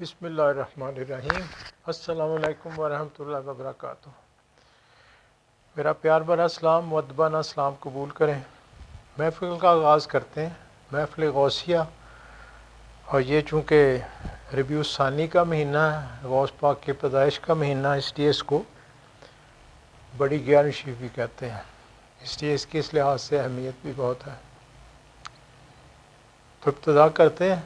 بسم اللہ الرحمن الرحیم۔ السلام علیکم ورحمۃ اللہ وبرکاتہ۔ میرا پیار بھرا سلام، مؤدبانہ سلام قبول کریں۔ محفل کا آغاز کرتے ہیں، محفل غوثیہ، اور یہ چونکہ ربیع الثانی کا مہینہ ہے، غوث پاک کی پیدائش کا مہینہ، اس لیے اس کو بڑی گیارہویں بھی کہتے ہیں، اس لیے اس کی اس لحاظ سے اہمیت بھی بہت ہے۔ تو ابتدا کرتے ہیں۔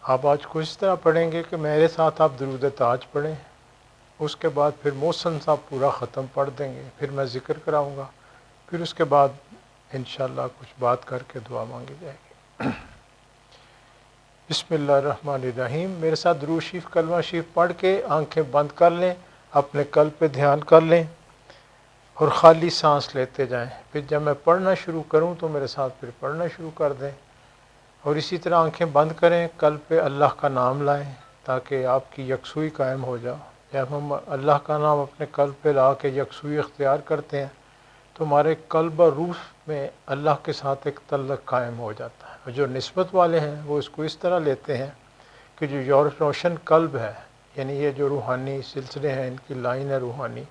آپ آج کو اس طرح پڑھیں گے کہ میرے ساتھ آپ درود تاج پڑھیں، اس کے بعد پھر محسن صاحب پورا ختم پڑھ دیں گے، پھر میں ذکر کراؤں گا، پھر اس کے بعد انشاءاللہ کچھ بات کر کے دعا مانگی جائے گی۔ بسم اللہ الرحمن الرحیم۔ میرے ساتھ درود شریف کلمہ شریف پڑھ کے آنکھیں بند کر لیں، اپنے قلب پہ دھیان کر لیں اور خالی سانس لیتے جائیں۔ پھر جب میں پڑھنا شروع کروں تو میرے ساتھ پھر پڑھنا شروع کر دیں، اور اسی طرح آنکھیں بند کریں، قلب پہ اللہ کا نام لائیں تاکہ آپ کی یکسوئی قائم ہو جائے۔ جب ہم اللہ کا نام اپنے قلب پہ لا کے یکسوئی اختیار کرتے ہیں تو ہمارے قلب اور روح میں اللہ کے ساتھ ایک تعلق قائم ہو جاتا ہے۔ اور جو نسبت والے ہیں وہ اس کو اس طرح لیتے ہیں کہ جو روشن قلب ہے، یعنی یہ جو روحانی سلسلے ہیں، ان کی لائن ہے روحانی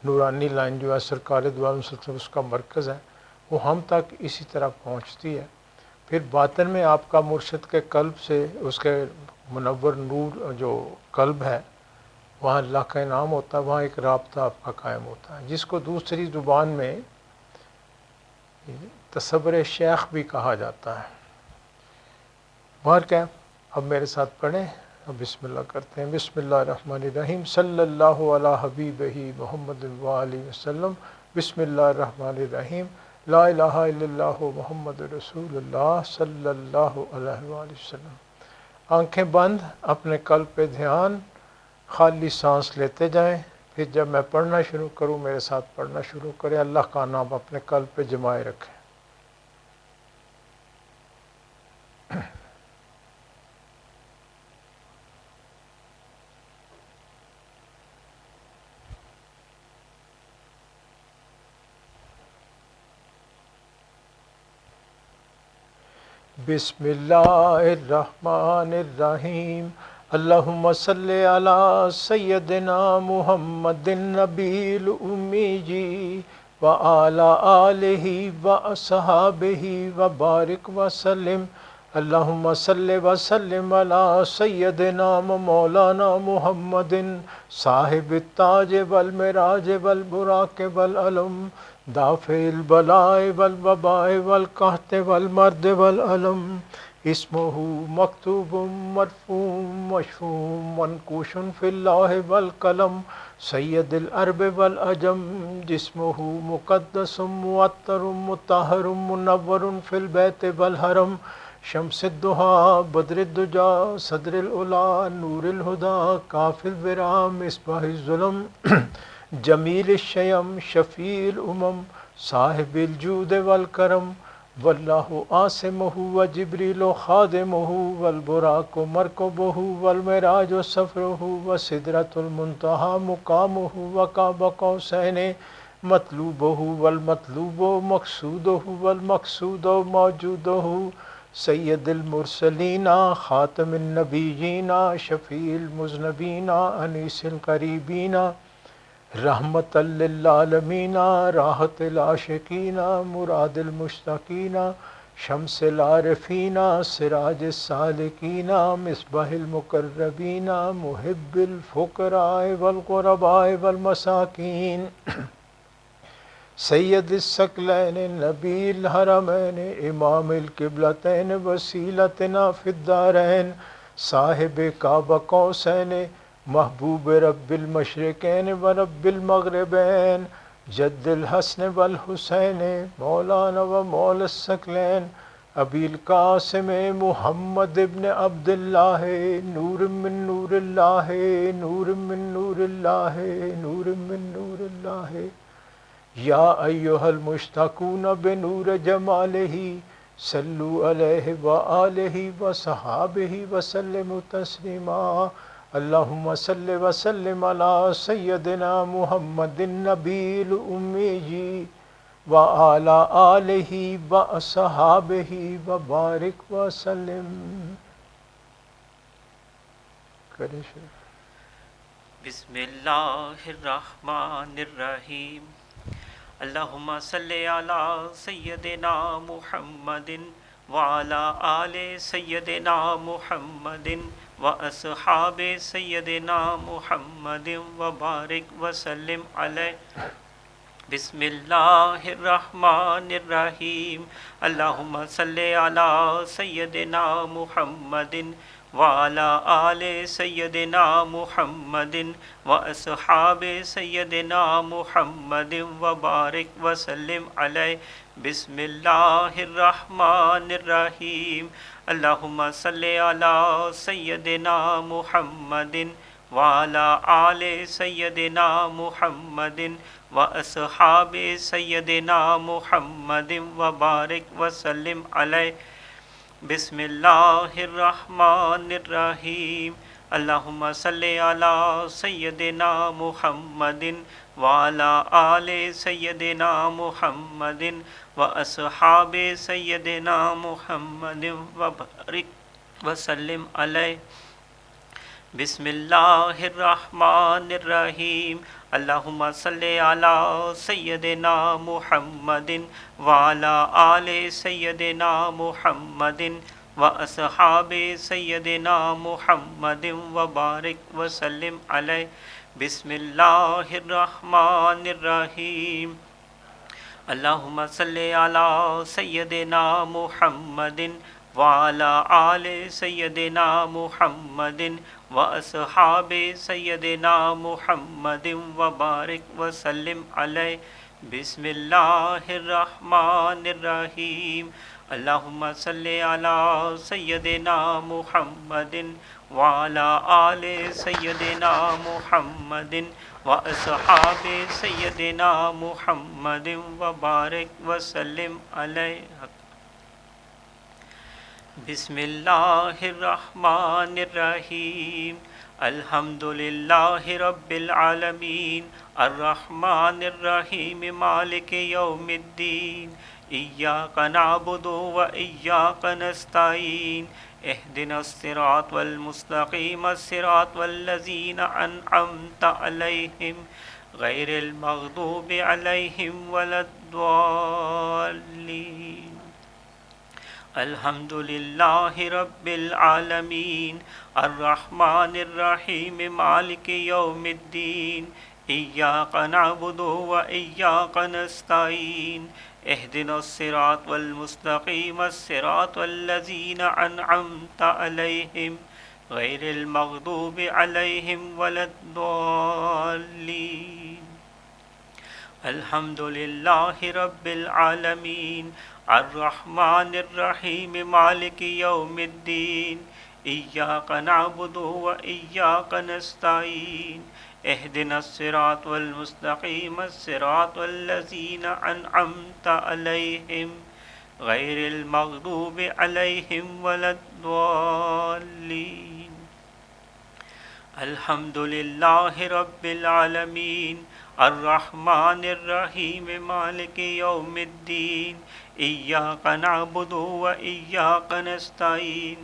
نورانی لائن جو ہے سرکار دو عالم صلی اللہ علیہ وسلم اس کا مرکز ہے، وہ ہم تک اسی طرح پہنچتی ہے۔ پھر باطن میں آپ کا مرشد کے قلب سے اس کے منور نور جو قلب ہے، وہاں اللہ کا انعام ہوتا ہے، وہاں ایک رابطہ آپ کا قائم ہوتا ہے، جس کو دوسری زبان میں تصور شیخ بھی کہا جاتا ہے۔ بہر کیا، اب میرے ساتھ پڑھیں، اب بسم اللہ کرتے ہیں۔ بسم اللہ الرحمن الرحیم۔ صلی اللہ علی حبیبہ محمد وآلہ وسلم۔ بسم اللہ الرحمن الرحیم۔ لا الہ الا اللہ محمد رسول اللہ صلی اللہ علیہ وآلہ وسلم۔ آنکھیں بند، اپنے قلب پہ دھیان، خالی سانس لیتے جائیں۔ پھر جب میں پڑھنا شروع کروں میرے ساتھ پڑھنا شروع کریں، اللہ کا نام اپنے قلب پہ جمائے رکھیں۔ بسم اللہ الرحمن الرحیم۔ اللہم صلی علی سیدنا محمد النبی الامی وعلی آلہ واصحابہ وبارک وسلم۔ اللہم صلی وسلم علی سیدنا مولانا محمد صاحب التاج والمراج والبراق والعلم، دافع البلاء والوباء والقحط والمرض والألم، اسمہ مکتوب مرفوع مشفوع منقوش فی اللوح والقلم، سید العرب والعجم، جسمہ مقدس معطر مطہر منور فی البیت والحرم، شمس الضحیٰ بدر الدجا صدر العلا نور الہدا کاف الورا مصباح الظلم، جمیل الشیم شفیع الامم، صاحب الجود والکرم، واللہ عاصمہ وجبریل خادمہ والبراق مرکبہ والمعراج سفرہ وسدرۃ المنتہی مقامہ وقاب قوسین مطلوبہ والمطلوب مقصودہ والمقصود موجودہ، سید المرسلین خاتم النبیین شفیع المذنبین انیس القریبین، رحمت للعالمین راحت العاشقین مراد المشتاقین، شمس العارفین سراج السالکین مصباح المقربین، محب الفقراء والغرباء والمساکین، سید الثقلین نبی الحرمین امام القبلتین وسیلتنا فی الدارین، صاحب قاب قوسین محبوب رب المشرقین و رب المغربین، جد الحسن والحسین مولانا و مولا الثقلین، ابی القاسم محمد ابن عبداللہ، نور من نور اللہ، نور من نور اللہ، نور من نور اللہ، یا ایہا المشتاقون بنور جمالہ، صلو علیہ وآلہ وصحابہ وسلم تسلیما۔ اللہم صلی وسلم علی سیدنا محمد النبی الامی وعلی آلہ واصحابہ وبارک وسلم۔ کریں شروع. بسم اللہ الرحمن الرحیم. اللہم صلی علی سیدنا محمد وعلی آل سیدنا محمد واصحاب سیدنا محمد وبارک وسلم علیہ. بسم اللہ الرحمن الرحیم. اللہم صلی علی سیدنا محمد وعلی آل سیدنا محمد واصحاب سیدنا محمد وبارک وسلم علیہ. بسم اللہ الرحمن الرحیم. اللہم صلی علی سیدنا محمد وعلی آل سیدنا محمد واصحاب سیدنا محمد وبارک وسلم علیہ. بسم اللہ الرحمن الرحیم. اللہم صلی علی سیدنا محمد وعلی آل سیدنا محمد واصحاب سیدنا محمد وبارک وسلم علیہ. بسم اللہ الرحمن الرحیم. اللہم صلی علی سیدنا محمد وعلی آل سیدنا محمد واصحاب سیدنا محمد وبارک وسلم علیہ. بسم اللہ الرحمن الرحیم. اللہم صلی علی سیدنا محمد وعلی آل سیدنا محمد واصحاب سیدنا محمد وبارک وسلم علیہ. بسم اللہ الرحمن الرحیم. اللہم صلی علی سیدنا محمد وعلی آل سیدنا محمد واصحاب سیدنا محمد وبارک وسلم علیہ. بسم اللہ الرحمن الرحیم. الحمد للہ رب العالمین الرحمن الرحیم مالک یوم الدین. ایاک نعبد و ایاک نستعین. اہدنا الصراط المستقیم الصراط الذین انعمت علیہم غیر المغضوب علیہم ولا الضالین. الحمد للہ رب العالمین الرحمن الرحیم مالک یوم الدین. ایاک نعبد و ایاک نستعین. اہدنا الصراط المستقیم الصراط الذین انعمت علیہم غیر المغضوب علیہم ولا الضالین. الحمد للہ رب العالمین الرحمن الرحیم مالک یوم الدین. ایاک نعبد و ایاک نستعین. اہدنا الصراط المستقیم الصراط الذین انعمت علیہم غیر المغضوب علیہم ولا الضالین. الحمد للہ رب العالمین الرحمن الرحیم مالک یوم الدین. ایاک نعبد و ایاک نستعین.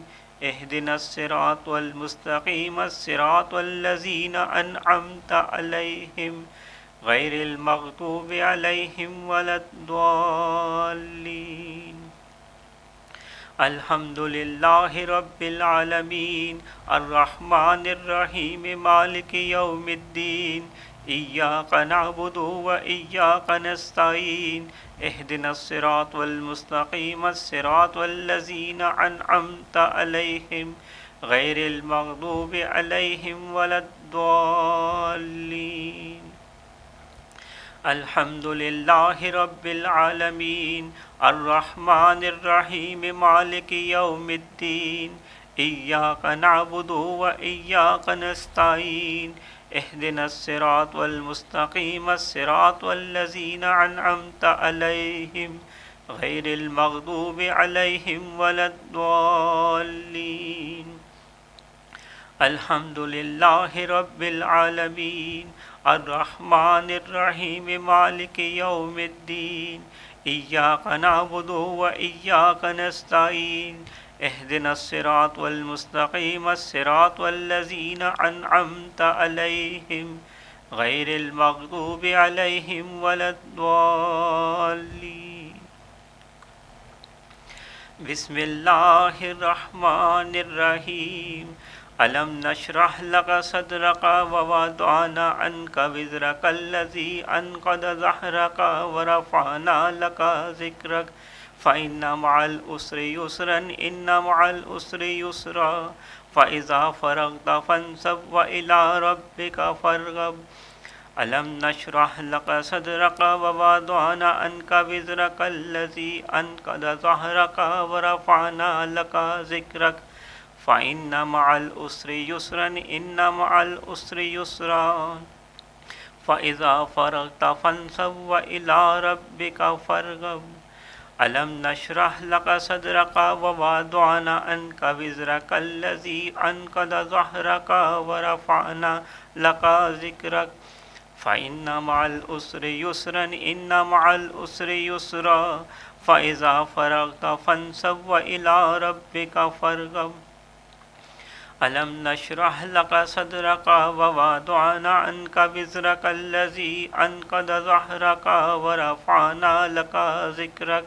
اہدنا الصراط المستقیم الصراط الذین انعمت علیہم غیر المغضوب علیہم ولا الضالین. الحمد للہ رب العالمین الرحمن الرحیم مالک یوم الدین. ایاک نعبد و ایاک نستعین. اہدنا الصراط المستقیم الصراط الذین انعمت علیہم غیر المغضوب علیہم ولا الضالین. الحمد للہ رب العالمین الرحمن الرحیم مالک یوم الدین. ایاک نعبد و ایاک نستعین. اہدنا الصراط المستقیم الصراط الذین انعمت علیہم غیر المغضوب علیہم ولا الضالین. الحمد للہ رب العالمین الرحمن الرحیم مالک یوم الدین. ایاک نعبد و ایاک نستعین. اهدنا الصراط المستقيم الصراط الذين أنعمت عليهم غير المغضوب عليهم ولا الضالين. بسم الله الرحمن الرحيم. ألم نشرح لك صدرك ووضعنا عنك وزرك الذي أنقض ظهرك ورفعنا لك ذكرك فإن مع العسر يسرا إن مع العسر يسرا فإذا فرغت فانصب وإلى ربك فارغب. ألم نشرح لك صدرك ووضعنا عنك وزرك الذي أنقض ظهرك ورفعنا لك ذكرك فإن مع العسر يسرا إن مع العسر يسرا فإذا فرغت فانصب وإلى ربك فارغب. ألم نشرح لك صدرك ووضعنا عنك وزرك الذي أنقض ظهرك ورفعنا لك ذكرك فإن مع العسر يسرا إن مع العسر يسرا فإذا فرغت فانصب وإلى ربك فارغب. ألم نشرح لك صدرك ووضعنا عنك وزرك الذي أنقض ظهرك ورفعنا لك ذكرك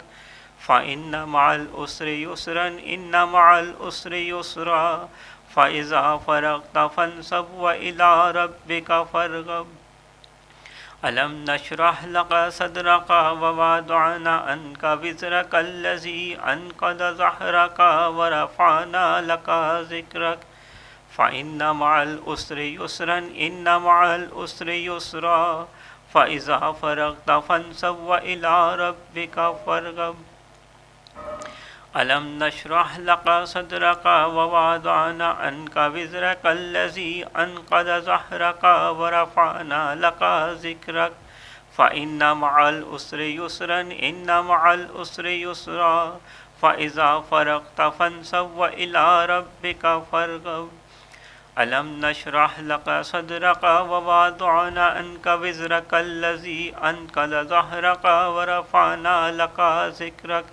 فإن مع العسر يسرا إن مع العسر يسرا فإذا فرغت فانصب وإلى ربك فارغب. ألم نشرح لك صدرك ووضعنا عنك وزرك الذي أنقض ظهرك ورفعنا لك ذكرك فإن مع العسر يسرا إن مع العسر يسرا فإذا فرغت فانصب وإلى ربك فارغب. ألم نشرح لك صدرك ووضعنا عنك وزرك الذي أنقض ظهرك ورفعنا لك ذكرك فإن مع العسر يسرا إن مع العسر يسرا فإذا فرغت فانصب وإلى ربك فارغب. ألم نشرح لك صدرك ووضعنا عنك وزرك الذي أنقض ظهرك ورفعنا لك ذكرك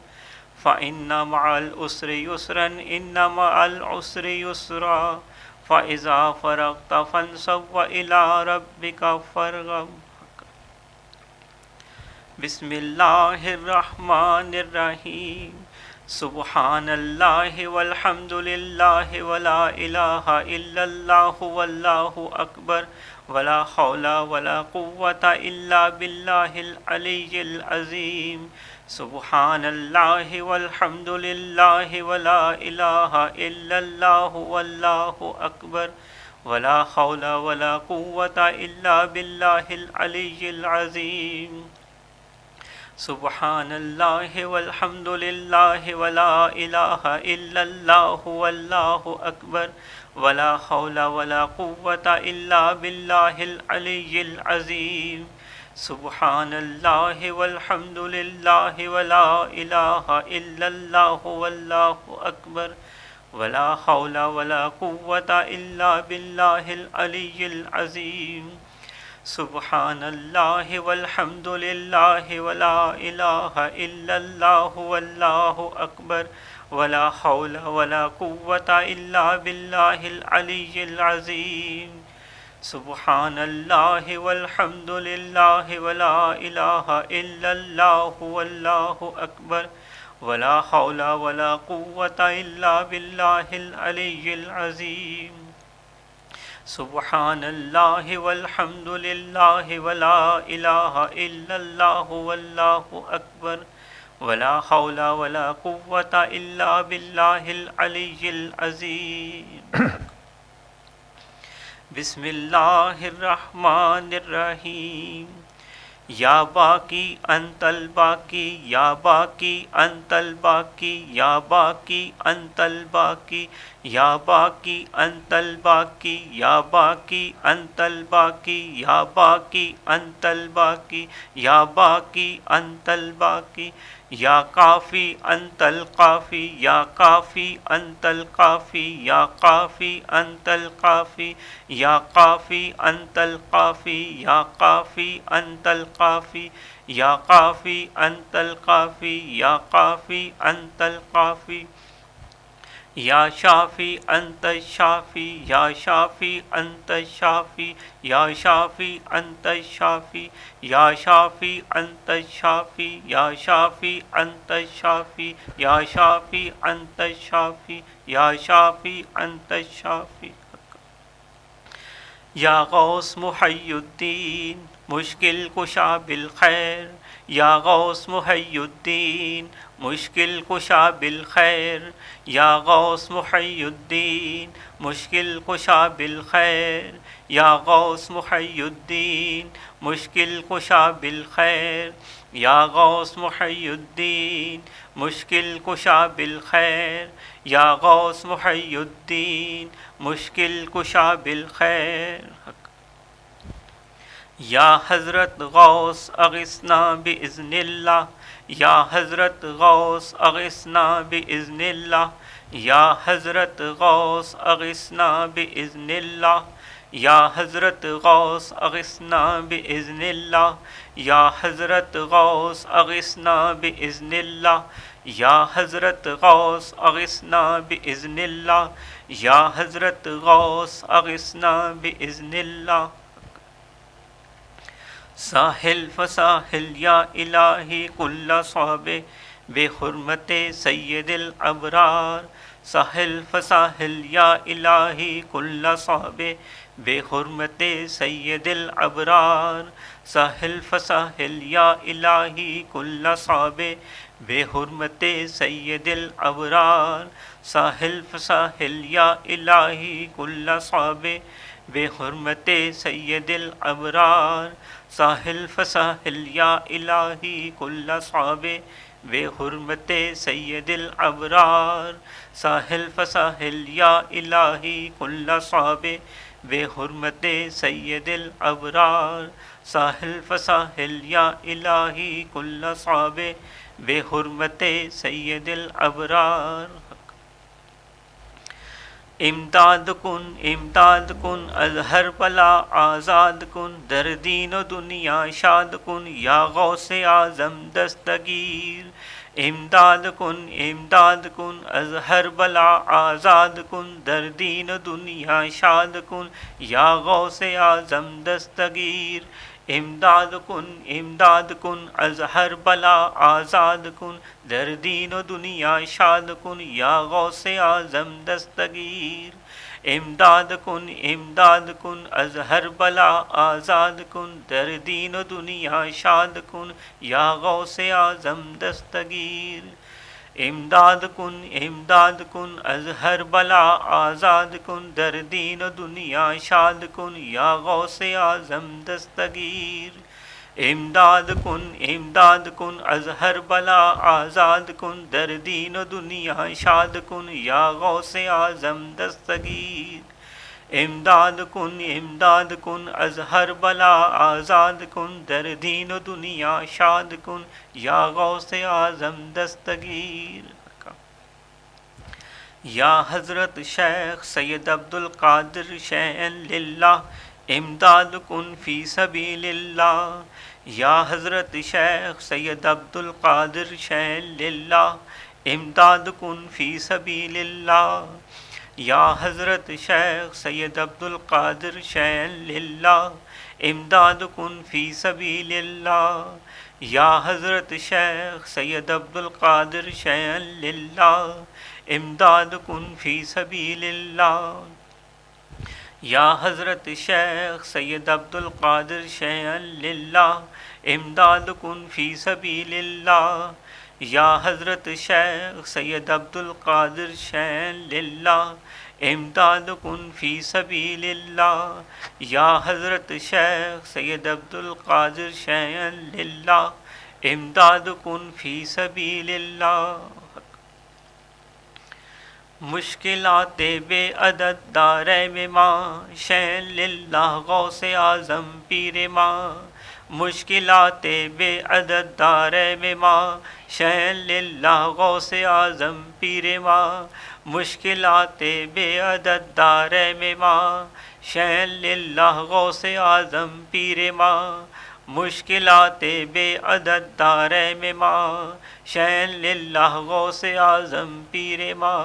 فإن مع العسر يسرا إن مع العسر يسرا فإذا فرغت فانصب وإلى ربك فارغب. بسم الله الرحمن الرحيم. سبحان الله والحمد لله ولا إله إلا الله والله أكبر ولا حول ولا قوة إلا بالله العلي العظيم. سبحان الله والحمد لله ولا إله إلا الله والله أكبر ولا حول ولا قوة إلا بالله العلي العظيم. سبحان الله والحمد لله ولا إله إلا الله والله أكبر ولا حول ولا قوة إلا بالله العلي العظيم. سبحان الله والحمد لله ولا إله إلا الله والله أكبر ولا حول ولا قوة إلا بالله العلي العظيم. سبحان الله والحمد لله ولا إله إلا الله والله أكبر ولا حول ولا قوة إلا بالله العلي العظيم. سبحان الله والحمد لله ولا إله إلا الله والله أكبر ولا حول ولا قوة إلا بالله العلي العظيم. سبحان الله والحمد لله ولا إله إلا الله والله أكبر ولا حول ولا قوة إلا بالله العلي العظيم. بسم الله الرحمن الرحيم. یا باقی انت الباقی یا باقی انت الباقی یا باقی انت الباقی یا باقی انت الباقی یا باقی انت الباقی یا باقی انت الباقی یا باقی انت الباقی یا کافی انت القافی یا کافی انت القافی یا کافی انت القافی یا کافی انت القافی یا کافی انت القافی یا کافی انت القافی یا کافی انت القافی یا شافی انت الشافی یا شافی انت الشافی یا شافی انت الشافی یا شافی انت الشافی یا شافی انت الشافی یا شافی انت الشافی یا شافی انت الشافی یا غوث محی الدین مشکل کشا بالخیر یا غوث محی الدین مشکل کشا بالخیر یا غوث محی الدین مشکل کشا بالخیر یا غوث محی الدین مشکل کشا بالخیر یا غوث محی الدین مشکل کشا بالخیر یا غوث محی الدین مشکل کشا بالخیر یا حضرت غوث اغثنا باذن اللہ یا حضرت غوث اغثنا باذن اللہ یا حضرت غوث اغثنا باذن اللہ یا حضرت غوث اغثنا باذن اللہ یا حضرت غوث اغثنا باذن اللہ یا حضرت غوث اغثنا باذن اللہ یا حضرت غوث اغثنا باذن اللہ ساحل فساحل یا الہی کل صعب بحرمت سید الابرار ساحل فساحل یا الہی کل صعب بحرمت سید الابرار ساحل فساحل یا الہی کل صعب بحرمت سید الابرار ساحل فساحل یا الہی کل صعب بحرمت سید الابرار ساحل فساحل یا الہی کل صعب بحرمت سید الابرار ساحل فساحل یا الہی کل صعب بحرمت سید الابرار ساحل فساحل یا الہی کل صعب بحرمت سید الابرار امداد کن از ہر بلا آزاد کن در دین و دنیا شاد کن یا غوث اعظم دستگیر امداد کن از ہر بلا آزاد کن در دین و دنیا شاد کن یا غوث اعظم دستگیر امداد کن از ہر بلا آزاد کن در دین و دنیا شاد کن یا غوث اعظم دستگیر امداد کن از ہر بلا آزاد کن در دین و دنیا شاد کن یا غوث اعظم دستگیر امداد کن از ہر بلا آزاد کن در دین و دنیا شاد کن یا غوث اعظم دستگیر امداد کن از ہر بلا آزاد کن در دین و دنیا شاد کن یا غوث اعظم دستگیر امداد کن از ہر بلا آزاد کن در دین و دنیا شاد کن یا غوث اعظم دستگیر یا حضرت شیخ سید عبدالقادر شیئا للہ امداد کن فی سبیل اللہ یا حضرت شیخ سید عبدالقادر شیئا للہ امداد کن فی سبیل اللہ یا حضرت شیخ سید عبدالقادر شیئا للہ امداد کن فی سبیل اللہ یا حضرت شیخ سید عبدالقادر شیئا للہ امداد کن فی سبیل اللہ یا حضرت شیخ سید عبدالقادر شیئا للہ امداد کن فی سبیل اللہ یا حضرت شیخ سید عبدالقادر شیئا للہ امداد کن فی سبیل اللہ یا حضرت شیخ سید عبدالقادر شیئا للہ امداد کن فی سبیل اللہ مشکلات بے عدد دارے میں ماں شیئا للہ غوث اعظم پیر ماں مشکلات بے عدد دارے میں ماں شیئا للہ غوث اعظم پیر ماں مشکلات بے عدد دارے میں ماں شیئا للہ غوث اعظم پیر ماں مشکلات بے عدد دارے میں ماں شیئا للہ غوث اعظم پیر ماں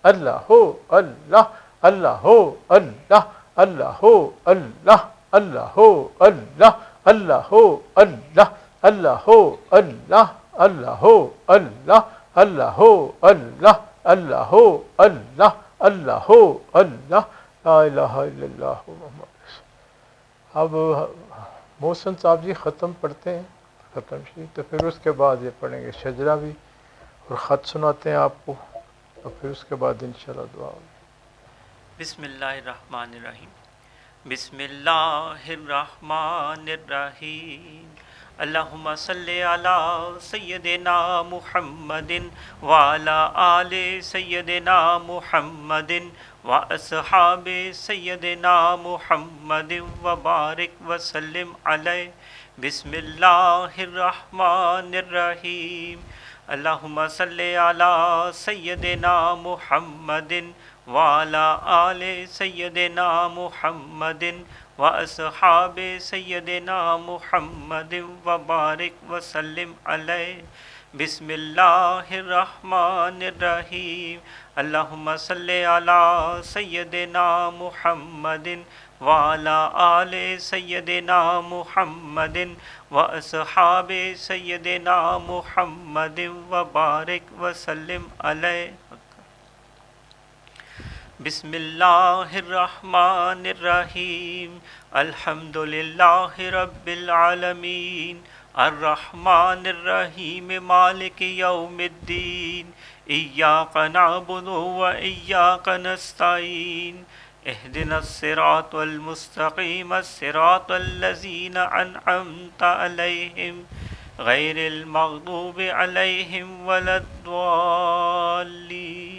اللہ ہو اللہ اللہ ہو اللہ اللہ ہو اللہ اللہ ہو اللہ اللہ ہو اللہ اللہ ہو اللہ اللہ ہو اللہ اللہ ہو اللہ اللہ ہو اللہ اللہ ہو اللہ لا الہ الا اللہ محمد رسول۔ اب محسن صاحب جی ختم پڑھتے ہیں، ختم شریف، تو پھر اس کے بعد یہ پڑھیں گے شجرہ بھی، اور خط سناتے ہیں آپ کو، اور پھر اس کے بعد انشاءاللہ دعا ہوگی۔ بسم اللہ الرحمن الرحیم۔ بسم اللہ الرحمن الرحیم۔ اللہم صلی علی سیدنا محمد وعلی آل سیدنا محمد واصحاب سیدنا محمد وبارک وسلم علیہ۔ بسم اللہ الرحمن الرحیم۔ اللہم صلی علی سیدنا محمد وعلی آل سیدنا محمد واصحاب سیدنا محمد وبارک وسلم علیہ۔ بسم اللہ الرحمن الرحیم۔ اللہم صلی علی سیدنا محمد وعلی آل سیدنا محمد واصحاب سیدنا محمد وبارک وسلم علیہ۔ بسم اللہ الرحمن الرحیم۔ الحمد للہ رب العالمین، الرحمن الرحیم، مالک یوم الدین، ایاک نعبد و ایاک نستعین، اہدنا الصراط المستقیم، الصراط الذین انعمت علیہم غیر المغضوب علیہم ولا الضالین۔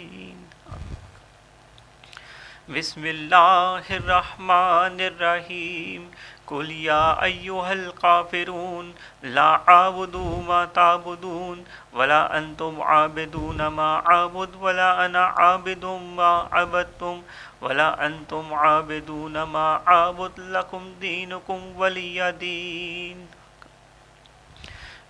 بسم اللہ الرحمن الرحیم۔ قل یا ایہا الکافرون لا اعبد ما تعبدون ولا انتم عابدون ما اعبد ولا انا عابد ما عبدتم ولا انتم عابدون ما اعبد لکم دینکم ولی دین۔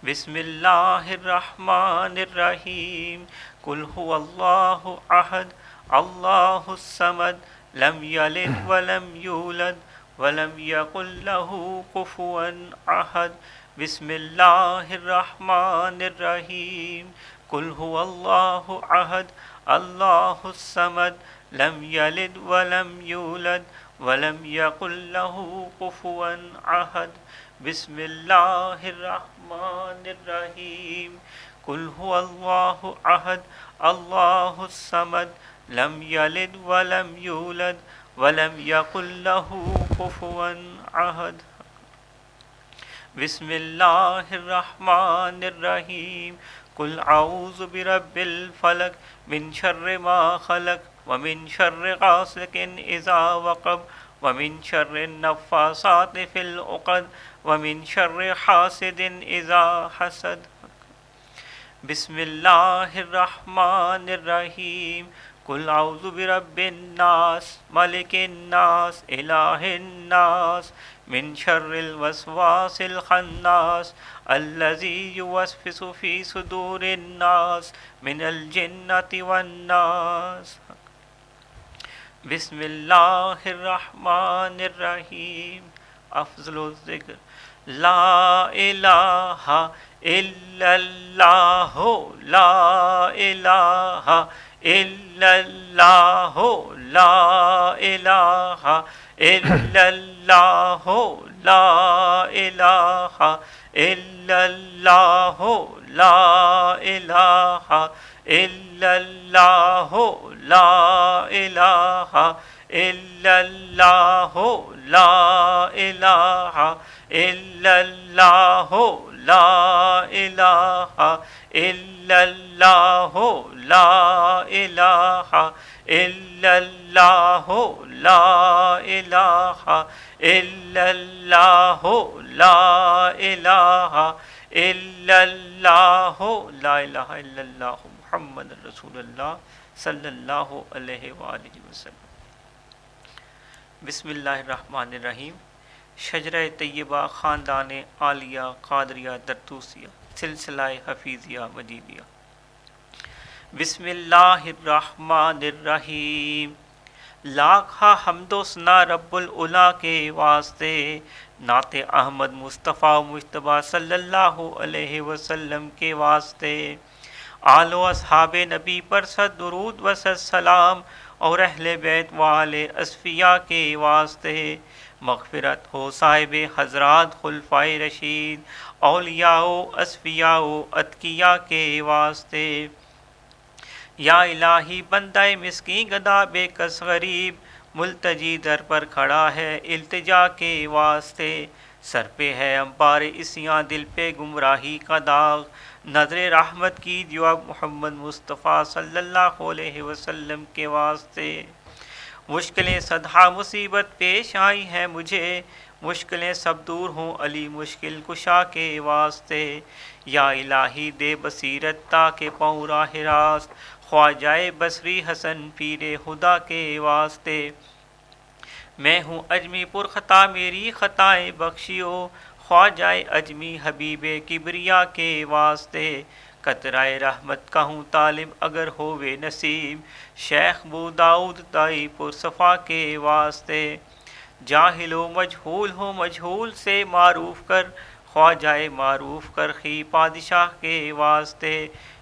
بسم اللہ الرحمن الرحیم۔ قل هو اللہ احد اللہ الصمد لم یلد ولم یولد ولم یکن له کفوا احد۔ بسم اللہ الرحمن الرحیم۔ قل هو اللہ احد اللہ الصمد لم یلد ولم یولد ولم یکن له کفوا احد۔ بسم اللہ الرحمن الرحیم۔ قل هو اللہ احد اللہ الصمد لم یلد ولم یولد ولم یکن له کفوا احد۔ بسم اللہ الرحمن الرحیم۔ قل اعوذ برب الفلق من شر ما خلق ومن شر غاسق اذا وقب ومن شر النفاثات في العقد ومن شر حاسد اذا حسد۔ بسم اللہ الرحمن الرحیم۔ قل اعوذ برب الناس ملک الناس الہ الناس من شر الوسواس الخناس الذی یوسوس فی صدور الناس من الجنۃ والناس۔ بسم اللہ الرحمن الرحیم۔ افضل الذکر لا الہ الا اللہ لا الہ الا اللہ لا الہ الا اللہ لا الہ الا اللہ لا الہ الا اللہ لا الہ الا اللہ لا الہ الا اللہ لا الہ الا اللہ لا الہ الا اللہ لا الہ الا اللہ لا الہ الا اللہ لا الہ الا اللہ محمد رسول اللہ صلی اللہ علیہ وآلہ وسلم۔ بسم اللہ الرحمن الرحیم۔ شجرہ طیبہ خاندان عالیہ قادریہ درتوسیہ سلسلہ حفیظیہ وجیدیہ۔ بسم اللہ الرحمن الرحیم۔ لاکھا حمد و ثنا رب العلا کے واسطے، نعت احمد مصطفیٰ مجتبیٰ صلی اللہ علیہ وسلم کے واسطے، آل و اصحاب نبی پر صد درود و صد سلام، اور اہل بیت والے اصفیاء کے واسطے، مغفرت ہو صاحب حضرات خلفائے رشید، اولیاء و اصفیاء و اتقیاء کے واسطے۔ یا الہی بندہ مسکین گدا بے کس غریب، ملتجی در پر کھڑا ہے التجا کے واسطے، سر پہ ہے امبار اسیاں دل پہ گمراہی کا داغ، نظر رحمت کیجیے اب محمد مصطفیٰ صلی اللہ علیہ وسلم کے واسطے۔ مشکلیں صدہا مصیبت پیش آئی ہیں مجھے، مشکلیں سب دور ہوں علی مشکل کشا کے واسطے، یا الہی دے بصیرت تاکہ پاؤں راہ راست، خواجہ بصری حسن پیر خدا کے واسطے۔ میں ہوں اجمی پر خطا میری خطائیں بخشیو، خواجہ اجمی حبیب کبریا کے واسطے، قطرۂ رحمت کا ہوں طالب اگر ہووے نصیب، شیخ بو داؤد تائی پر صفا کے واسطے۔ جاہل و مجہول ہو مجہول سے معروف کر، خواجہ معروف کر خی پادشاہ کے واسطے،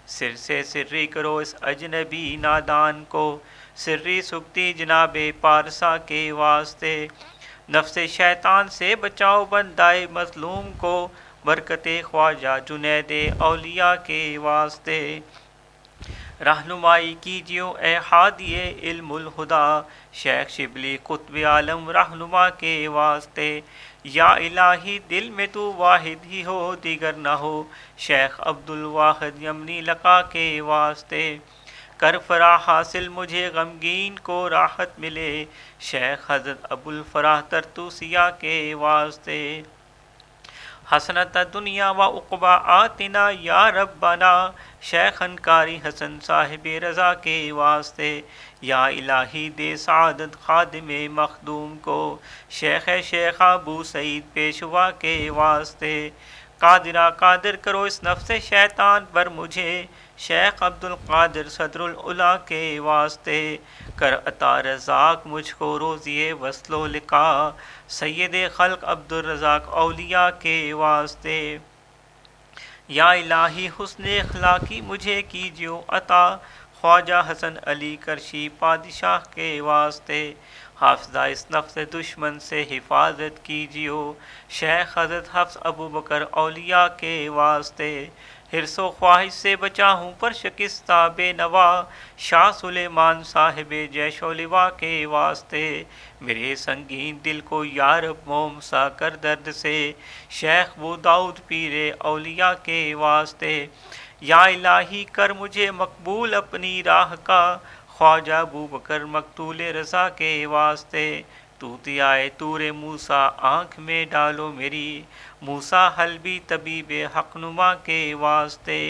سر سے سری کرو اس اجنبی نادان کو، سری سکتی جناب پارسا کے واسطے، نفس شیطان سے بچاؤ بندائے مظلوم کو، برکت خواجہ جنید اولیاء کے واسطے۔ رہنمائی کیجیو اے ہادی علم الہدا، شیخ شبلی قطب عالم رہنما کے واسطے، یا الہی دل میں تو واحد ہی ہو دیگر نہ ہو، شیخ عبد الواحد یمنی لقا کے واسطے، کر فراح حاصل مجھے غمگین کو راحت ملے، شیخ حضرت ابو الفراح ترتوسیہ کے واسطے۔ حسنت دنیا و عقبہ آتنا یا ربنا، شیخ انکاری حسن صاحب رضا کے واسطے، یا الہی دے سعادت خادم مخدوم کو، شیخ ابو سعید پیشوا کے واسطے، قادرہ قادر کرو اس نفس شیطان پر مجھے، شیخ عبد القادر صدر العلا کے واسطے، کر عطا رزاق مجھ کو روزی وصل و لقاء، سید خلق عبد الرزاق اولیاء کے واسطے۔ یا الہی حسن اخلاقی مجھے کیجیو عطا، خواجہ حسن علی کرشی پادشاہ کے واسطے، حافظہ اس نفس دشمن سے حفاظت کیجیو، شیخ حضرت حفظ ابو بکر اولیاء کے واسطے، حرص و خواہش سے بچا ہوں پر شکستہ بے نوا، شاہ سلیمان صاحب جیش و لوا کے واسطے، میرے سنگین دل کو یارب موم سا کر درد سے، شیخ بو داؤد پیر اولیاء کے واسطے، یا الہی کر مجھے مقبول اپنی راہ کا، خواجہ ابو بکر مقتول رضا کے واسطے، توتیائے طور موسیٰ آنکھ میں ڈالو میری، موسیٰ حلبی طبیب حق نما کے واسطے،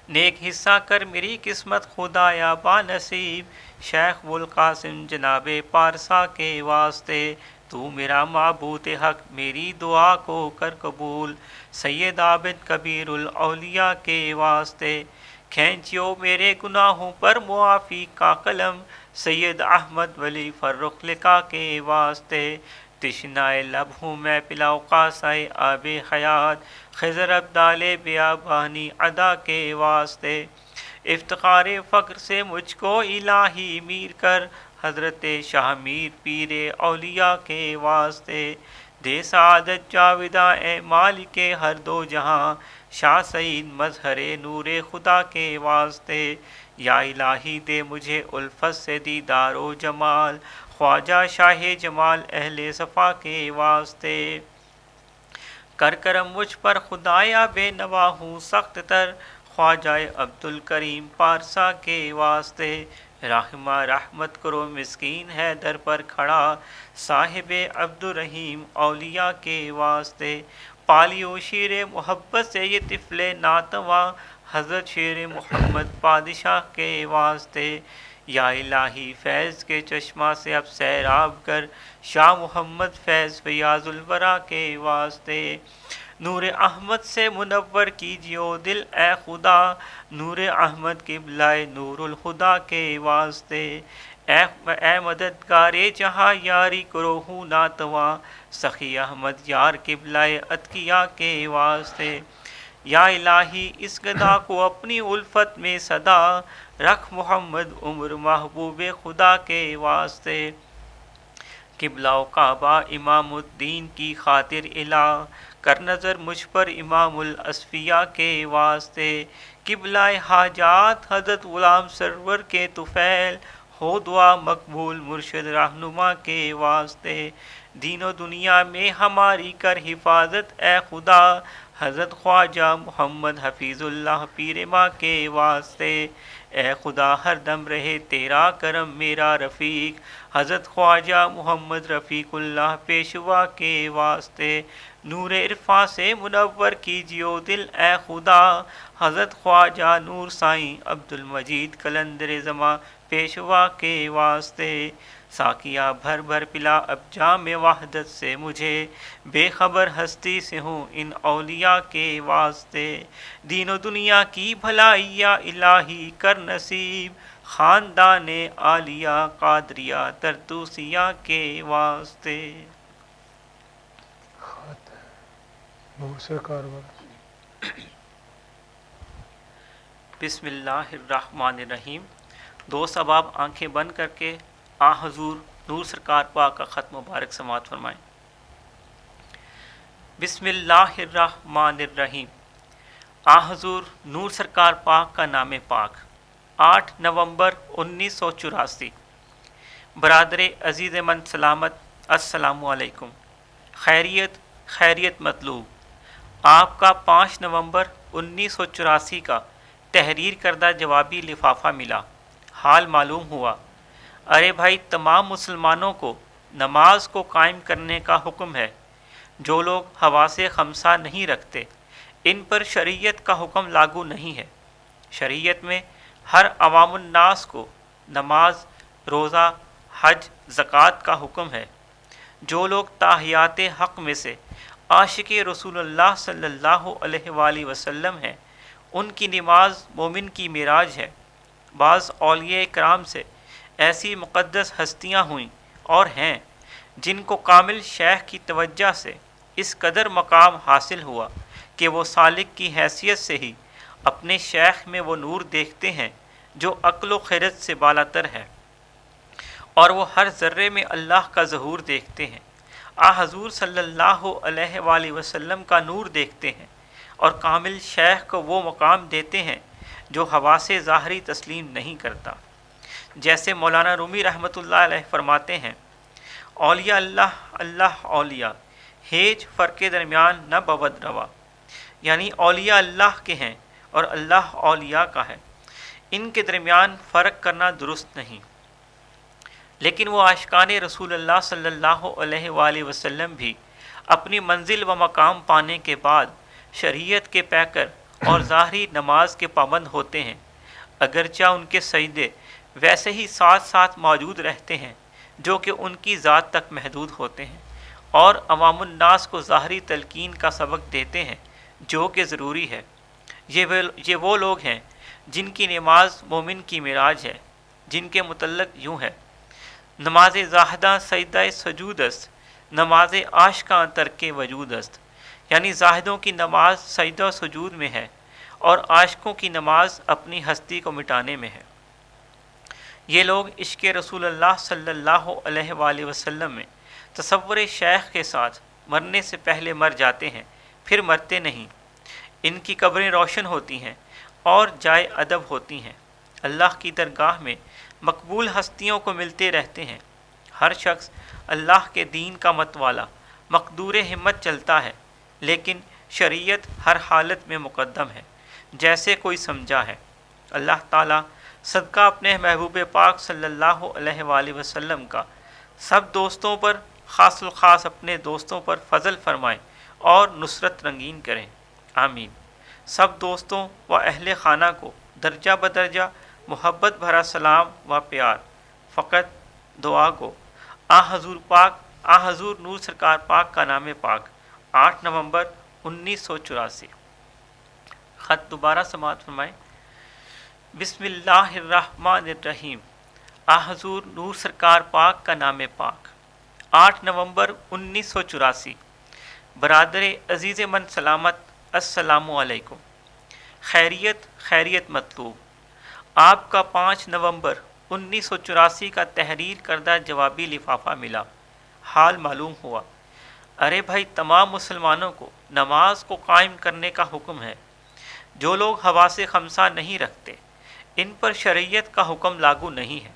نیک حصہ کر میری قسمت خدایا با نصیب، شیخ القاسم جناب پارسا کے واسطے، تو میرا معبود حق میری دعا کو کر قبول، سید عابد کبیر الاولیاء کے واسطے، کھینچیو میرے گناہوں پر معافی کا قلم، سید احمد ولی فرخ لقا کے واسطے، تشنائے لب ہوں میں پلاؤ قاصائے آب حیات، خضر ابدال بیابانی ادا کے واسطے، افتخار فقر سے مجھ کو الہی میر کر، حضرت شاہ میر پیر اولیاء کے واسطے، دے سعادت جاودہ اے مالک ہر دو جہاں، شاہ سعید مظہر نور خدا کے واسطے، یا الہی دے مجھے الفت سے دیدار و جمال، خواجہ شاہ جمال اہل صفا کے واسطے، کر کرم مجھ پر خدایا بے نوا ہوں سخت تر، خواجہ عبد الکریم پارسا کے واسطے، رحمہ رحمت کرو مسکین ہے در پر کھڑا، صاحب عبد الرحیم اولیاء کے واسطے، پالیو شیر محبت سے یہ طفل ناتواں، حضرت شیر محمد پادشاہ کے واسطے، یا الہی فیض کے چشمہ سے اب سیراب کر، شاہ محمد فیض فیاض الورا کے واسطے، نور احمد سے منور کیجیو دل اے خدا، نور احمد قبلہ نور الخدا کے واسطے، اے مددگار جہاں یاری کرو ہوں ناتواں، سخی احمد یار قبلہ اتقیا کے واسطے، یا الہی اس گدا کو اپنی الفت میں صدا، رکھ محمد عمر محبوب خدا کے واسطے، قبلہ و کعبہ امام الدین کی خاطر الہ، کر نظر مجھ پر امام الاصفیاء کے واسطے، قبلہ حاجات حضرت غلام سرور کے طفیل، ہو دعا مقبول مرشد رہنما کے واسطے، دین و دنیا میں ہماری کر حفاظت اے خدا، حضرت خواجہ محمد حفیظ اللہ پیر ماں کے واسطے، اے خدا ہر دم رہے تیرا کرم میرا رفیق، حضرت خواجہ محمد رفیق اللہ پیشوا کے واسطے، نور عرفاں سے منور کیجیو دل اے خدا، حضرت خواجہ نور سائیں عبد المجید قلندر زماں پیشوا کے واسطے، ساقیہ بھر بھر پلا اب جام وحدت سے مجھے، بے خبر ہستی سے ہوں ان اولیاء کے واسطے، دین و دنیا کی بھلائی یا الہی کر نصیب، خاندان عالیہ قادریہ ترتوسیہ کے واسطے۔ نور سرکار والا۔ بسم اللہ الرحمن الرحیم۔ دوست اب آپ آنکھیں بند کر کے آ حضور نور سرکار پاک کا خط مبارک سماعت فرمائیں۔ بسم اللہ الرحمن الرحیم۔ آ حضور نور سرکار پاک کا نام پاک، 8 نومبر 1984۔ برادر عزیز من سلامت، السلام علیکم۔ خیریت خیریت مطلوب۔ آپ کا 5 نومبر 1984 کا تحریر کردہ جوابی لفافہ ملا، حال معلوم ہوا۔ ارے بھائی، تمام مسلمانوں کو نماز کو قائم کرنے کا حکم ہے۔ جو لوگ حواس خمسہ نہیں رکھتے ان پر شریعت کا حکم لاگو نہیں ہے۔ شریعت میں ہر عوام الناس کو نماز، روزہ، حج، زکوٰۃ کا حکم ہے۔ جو لوگ تاحیات حق میں سے عاشق رسول اللہ صلی اللہ علیہ وآلہ وسلم ہیں، ان کی نماز مومن کی معراج ہے۔ بعض اولیاء کرام سے ایسی مقدس ہستیاں ہوئیں اور ہیں جن کو کامل شیخ کی توجہ سے اس قدر مقام حاصل ہوا کہ وہ سالک کی حیثیت سے ہی اپنے شیخ میں وہ نور دیکھتے ہیں جو عقل و خرد سے بالاتر ہے، اور وہ ہر ذرے میں اللہ کا ظہور دیکھتے ہیں۔ آ حضور صلی اللہ علیہ وآلہ وسلم کا نور دیکھتے ہیں اور کامل شیخ کو وہ مقام دیتے ہیں جو حواس ظاہری تسلیم نہیں کرتا۔ جیسے مولانا رومی رحمۃ اللہ علیہ فرماتے ہیں، اولیاء اللہ اللہ اولیاء، ہیج فرق درمیان نہ بود روا، یعنی اولیاء اللہ کے ہیں اور اللہ اولیاء کا ہے، ان کے درمیان فرق کرنا درست نہیں۔ لیکن وہ عاشقان رسول اللہ صلی اللہ علیہ وآلہ وسلم بھی اپنی منزل و مقام پانے کے بعد شریعت کے پیکر اور ظاہری نماز کے پابند ہوتے ہیں، اگرچہ ان کے سجدے ویسے ہی ساتھ ساتھ موجود رہتے ہیں جو کہ ان کی ذات تک محدود ہوتے ہیں، اور عوام الناس کو ظاہری تلقین کا سبق دیتے ہیں جو کہ ضروری ہے۔ یہ وہ لوگ ہیں جن کی نماز مومن کی معراج ہے، جن کے متعلق یوں ہے: نماز زاہدہ سجدہ سجود است، نماز عاشقاں ترک وجود است، یعنی زاہدوں کی نماز سجدہ و سجود میں ہے اور عاشقوں کی نماز اپنی ہستی کو مٹانے میں ہے۔ یہ لوگ عشق رسول اللہ صلی اللہ علیہ وآلہ وسلم میں تصور شیخ کے ساتھ مرنے سے پہلے مر جاتے ہیں، پھر مرتے نہیں۔ ان کی قبریں روشن ہوتی ہیں اور جائے ادب ہوتی ہیں، اللہ کی درگاہ میں مقبول ہستیوں کو ملتے رہتے ہیں۔ ہر شخص اللہ کے دین کا متوالا مقدور ہمت چلتا ہے، لیکن شریعت ہر حالت میں مقدم ہے، جیسے کوئی سمجھا ہے۔ اللہ تعالیٰ صدقہ اپنے محبوب پاک صلی اللہ علیہ وآلہ وسلم کا سب دوستوں پر، خاص الخاص اپنے دوستوں پر فضل فرمائے اور نصرت رنگین کریں، آمین۔ سب دوستوں و اہل خانہ کو درجہ بدرجہ محبت بھرا سلام و پیار۔ فقط دعا گو۔ آ حضور پاک، آ حضور نور سرکار پاک کا نام پاک، 8 نومبر 1984۔ خط دوبارہ سماعت فرمائیں۔ بسم اللہ الرحمن الرحیم۔ حضور نور سرکار پاک کا نام پاک۔ 8 نومبر 1984۔ برادر عزیز من سلامت، السلام علیکم۔ خیریت خیریت مطلوب۔ آپ کا 5 نومبر 1984 کا تحریر کردہ جوابی لفافہ ملا۔ حال معلوم ہوا۔ ارے بھائی، تمام مسلمانوں کو نماز کو قائم کرنے کا حکم ہے۔ جو لوگ حواس خمسہ نہیں رکھتے، ان پر شریعت کا حکم لاگو نہیں ہے۔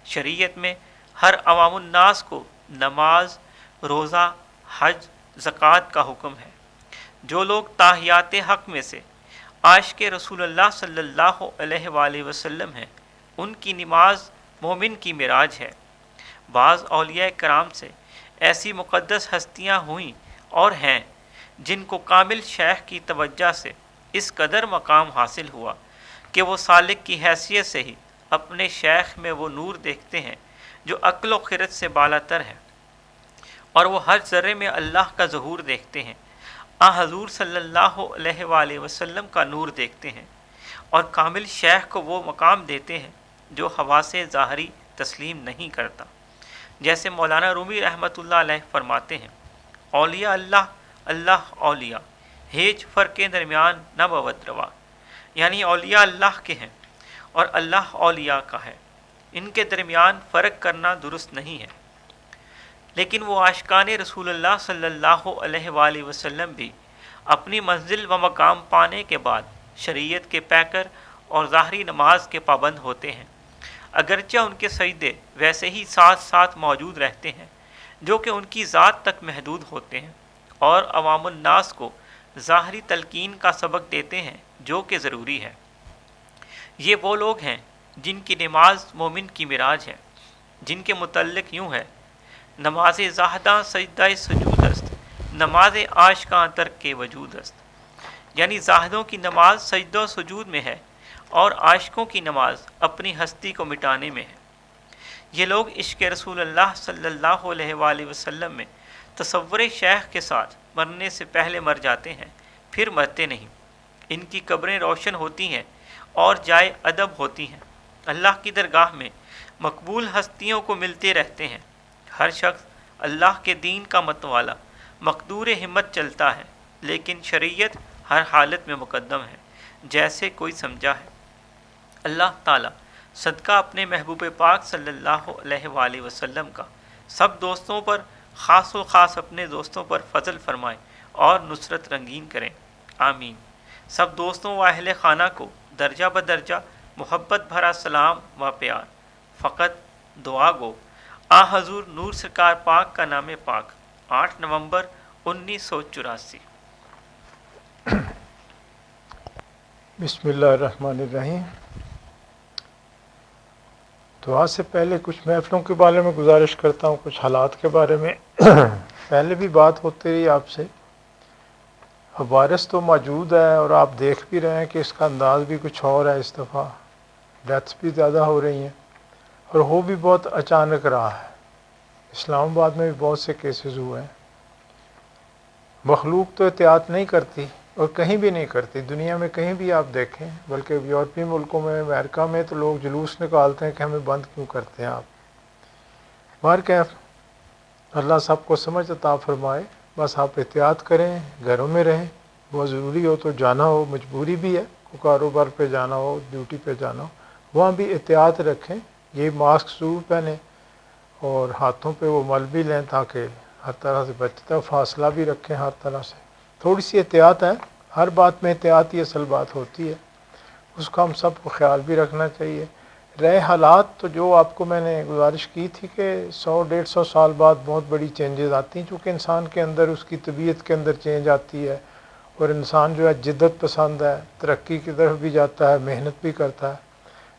شریعت میں ہر عوام الناس کو نماز، روزہ، حج، زکوٰۃ کا حکم ہے۔ جو لوگ تاحیات حق میں سے عاشق رسول اللہ صلی اللہ علیہ وآلہ وسلم ہیں، ان کی نماز مومن کی معراج ہے۔ بعض اولیاء کرام سے ایسی مقدس ہستیاں ہوئیں اور ہیں جن کو کامل شیخ کی توجہ سے اس قدر مقام حاصل ہوا کہ وہ سالک کی حیثیت سے ہی اپنے شیخ میں وہ نور دیکھتے ہیں جو عقل و خرد سے بالاتر ہے، اور وہ ہر ذرے میں اللہ کا ظہور دیکھتے ہیں۔ حضور صلی اللہ علیہ وآلہ وسلم کا نور دیکھتے ہیں، اور کامل شیخ کو وہ مقام دیتے ہیں جو حواس ظاہری تسلیم نہیں کرتا۔ جیسے مولانا رومی رحمۃ اللہ علیہ فرماتے ہیں، اولیاء اللہ، اللہ اولیاء، ہیچ فرق درمیان نہ بود روا۔ یعنی اولیاء اللہ کے ہیں اور اللہ اولیاء کا ہے، ان کے درمیان فرق کرنا درست نہیں ہے۔ لیکن وہ عاشقان رسول اللہ صلی اللہ علیہ وآلہ وسلم بھی اپنی منزل و مقام پانے کے بعد شریعت کے پیکر اور ظاہری نماز کے پابند ہوتے ہیں، اگرچہ ان کے سجدے ویسے ہی ساتھ ساتھ موجود رہتے ہیں جو کہ ان کی ذات تک محدود ہوتے ہیں، اور عوام الناس کو ظاہری تلقین کا سبق دیتے ہیں جو کہ ضروری ہے۔ یہ وہ لوگ ہیں جن کی نماز مومن کی معراج ہے، جن کے متعلق یوں ہے: نماز زاہداں سجدہ سجود است، نماز عاشقاں ترک کے وجود است۔ یعنی زاہدوں کی نماز سجدہ و سجود میں ہے، اور عاشقوں کی نماز اپنی ہستی کو مٹانے میں ہے۔ یہ لوگ عشق رسول اللہ صلی اللہ علیہ وآلہ وسلم میں تصور شیخ کے ساتھ مرنے سے پہلے مر جاتے ہیں، پھر مرتے نہیں۔ ان کی قبریں روشن ہوتی ہیں اور جائے ادب ہوتی ہیں، اللہ کی درگاہ میں مقبول ہستیوں کو ملتے رہتے ہیں۔ ہر شخص اللہ کے دین کا متوالا مقدور ہمت چلتا ہے، لیکن شریعت ہر حالت میں مقدم ہے، جیسے کوئی سمجھا ہے۔ اللہ تعالیٰ صدقہ اپنے محبوب پاک صلی اللہ علیہ وآلہ وسلم کا سب دوستوں پر، خاص و خاص اپنے دوستوں پر فضل فرمائے اور نصرت رنگین کریں، آمین۔ سب دوستوں و اہل خانہ کو درجہ بدرجہ محبت بھرا سلام و پیار۔ فقط دعا گو۔ حضور نور سرکار پاک کا نام پاک، 8 نومبر 1984۔ بسم اللہ الرحمن الرحیم۔ دعا سے پہلے کچھ محفلوں کے بارے میں گزارش کرتا ہوں، کچھ حالات کے بارے میں۔ پہلے بھی بات ہوتی رہی آپ سے۔ اب وائرس تو موجود ہے اور آپ دیکھ بھی رہے ہیں کہ اس کا انداز بھی کچھ اور ہے، اس دفعہ ڈیتھس بھی زیادہ ہو رہی ہیں، اور ہو بھی بہت اچانک رہا ہے۔ اسلام آباد میں بھی بہت سے کیسز ہوئے ہیں۔ مخلوق تو احتیاط نہیں کرتی، اور کہیں بھی نہیں کرتی، دنیا میں کہیں بھی آپ دیکھیں، بلکہ یورپی ملکوں میں، امریکہ میں تو لوگ جلوس نکالتے ہیں کہ ہمیں بند کیوں کرتے ہیں آپ۔ بہرکیف اللہ سب کو سمجھ عطا فرمائے۔ بس آپ احتیاط کریں، گھروں میں رہیں، بہت ضروری ہو تو جانا ہو، مجبوری بھی ہے، کوئی کاروبار پہ جانا ہو، ڈیوٹی پہ جانا ہو، وہاں بھی احتیاط رکھیں۔ یہ ماسک ضرور پہنیں اور ہاتھوں پہ وہ مل بھی لیں تاکہ ہر طرح سے بچتا ہے، فاصلہ بھی رکھیں ہر طرح سے۔ تھوڑی سی احتیاط ہے، ہر بات میں احتیاط ہی اصل بات ہوتی ہے، اس کا ہم سب کو خیال بھی رکھنا چاہیے۔ رہے حالات تو جو آپ کو میں نے گزارش کی تھی کہ 100-150 سال بعد بہت بڑی چینجز آتی ہیں، چونکہ انسان کے اندر، اس کی طبیعت کے اندر چینج آتی ہے، اور انسان جو ہے جدت پسند ہے، ترقی کی طرف بھی جاتا ہے، محنت بھی کرتا ہے،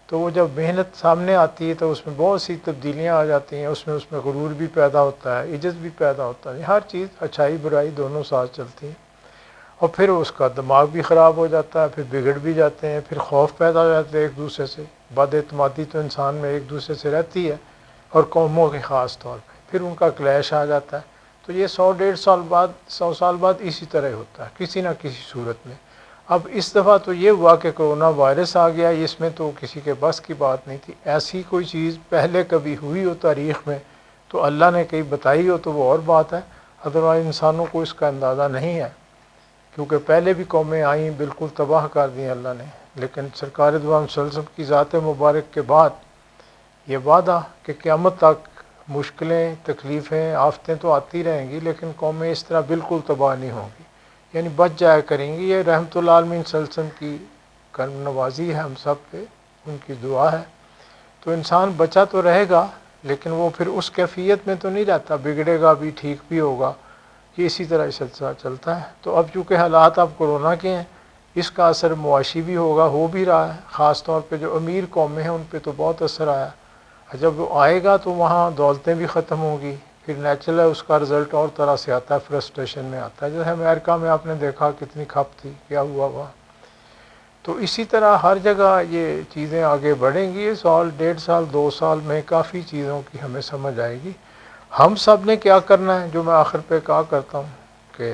تو وہ جب محنت سامنے آتی ہے تو اس میں بہت سی تبدیلیاں آ جاتی ہیں، اس میں غرور بھی پیدا ہوتا ہے، عجز بھی پیدا ہوتا ہے، ہر چیز اچھائی برائی دونوں ساتھ چلتی ہیں، اور پھر اس کا دماغ بھی خراب ہو جاتا ہے، پھر بگڑ بھی جاتے ہیں، پھر خوف پیدا ہو جاتے ہیں ایک دوسرے سے، بد اعتمادی تو انسان میں ایک دوسرے سے رہتی ہے، اور قوموں کے خاص طور پہ پھر ان کا کلیش آ جاتا ہے۔ تو تو یہ 100 سال بعد اسی طرح ہوتا ہے کسی نہ کسی صورت میں۔ اب اس دفعہ تو یہ ہوا کہ کرونا وائرس آ گیا، اس میں تو کسی کے بس کی بات نہیں تھی۔ ایسی کوئی چیز پہلے کبھی ہوئی ہو تاریخ میں تو اللہ نے کہیں بتائی ہو تو وہ اور بات ہے، ادروائز انسانوں کو اس کا اندازہ نہیں ہے، کیونکہ پہلے بھی قومیں آئیں بالکل تباہ کر دیں اللہ نے، لیکن سرکار دو عالم صلی اللہ علیہ وسلم کی ذات مبارک کے بعد یہ وعدہ کہ قیامت تک مشکلیں، تکلیفیں، آفتیں تو آتی رہیں گی لیکن قومیں اس طرح بالکل تباہ نہیں ہوں گی، یعنی بچ جایا کریں گی۔ یہ رحمت العالمین صلی اللہ علیہ وسلم کی کرم نوازی ہے ہم سب پہ، ان کی دعا ہے۔ تو انسان بچا تو رہے گا لیکن وہ پھر اس کیفیت میں تو نہیں رہتا، بگڑے گا بھی، ٹھیک بھی ہوگا، یہ اسی طرح سلسلہ چلتا ہے۔ تو اب چونکہ حالات اب کورونا کے ہیں، اس کا اثر معاشی بھی ہوگا، ہو بھی رہا ہے، خاص طور پہ جو امیر قومیں ہیں ان پہ تو بہت اثر آیا۔ جب وہ آئے گا تو وہاں دولتیں بھی ختم ہوں گی، پھر نیچرل ہے اس کا رزلٹ اور طرح سے آتا ہے، فرسٹریشن میں آتا ہے، جیسے امریکہ میں آپ نے دیکھا کتنی کھپ تھی، کیا ہوا وہاں۔ تو اسی طرح ہر جگہ یہ چیزیں آگے بڑھیں گی، سال، 1.5 سال، 2 سال میں کافی چیزوں کی ہمیں سمجھ آئے گی۔ ہم سب نے کیا کرنا ہے، جو میں آخر پہ کہا کرتا ہوں کہ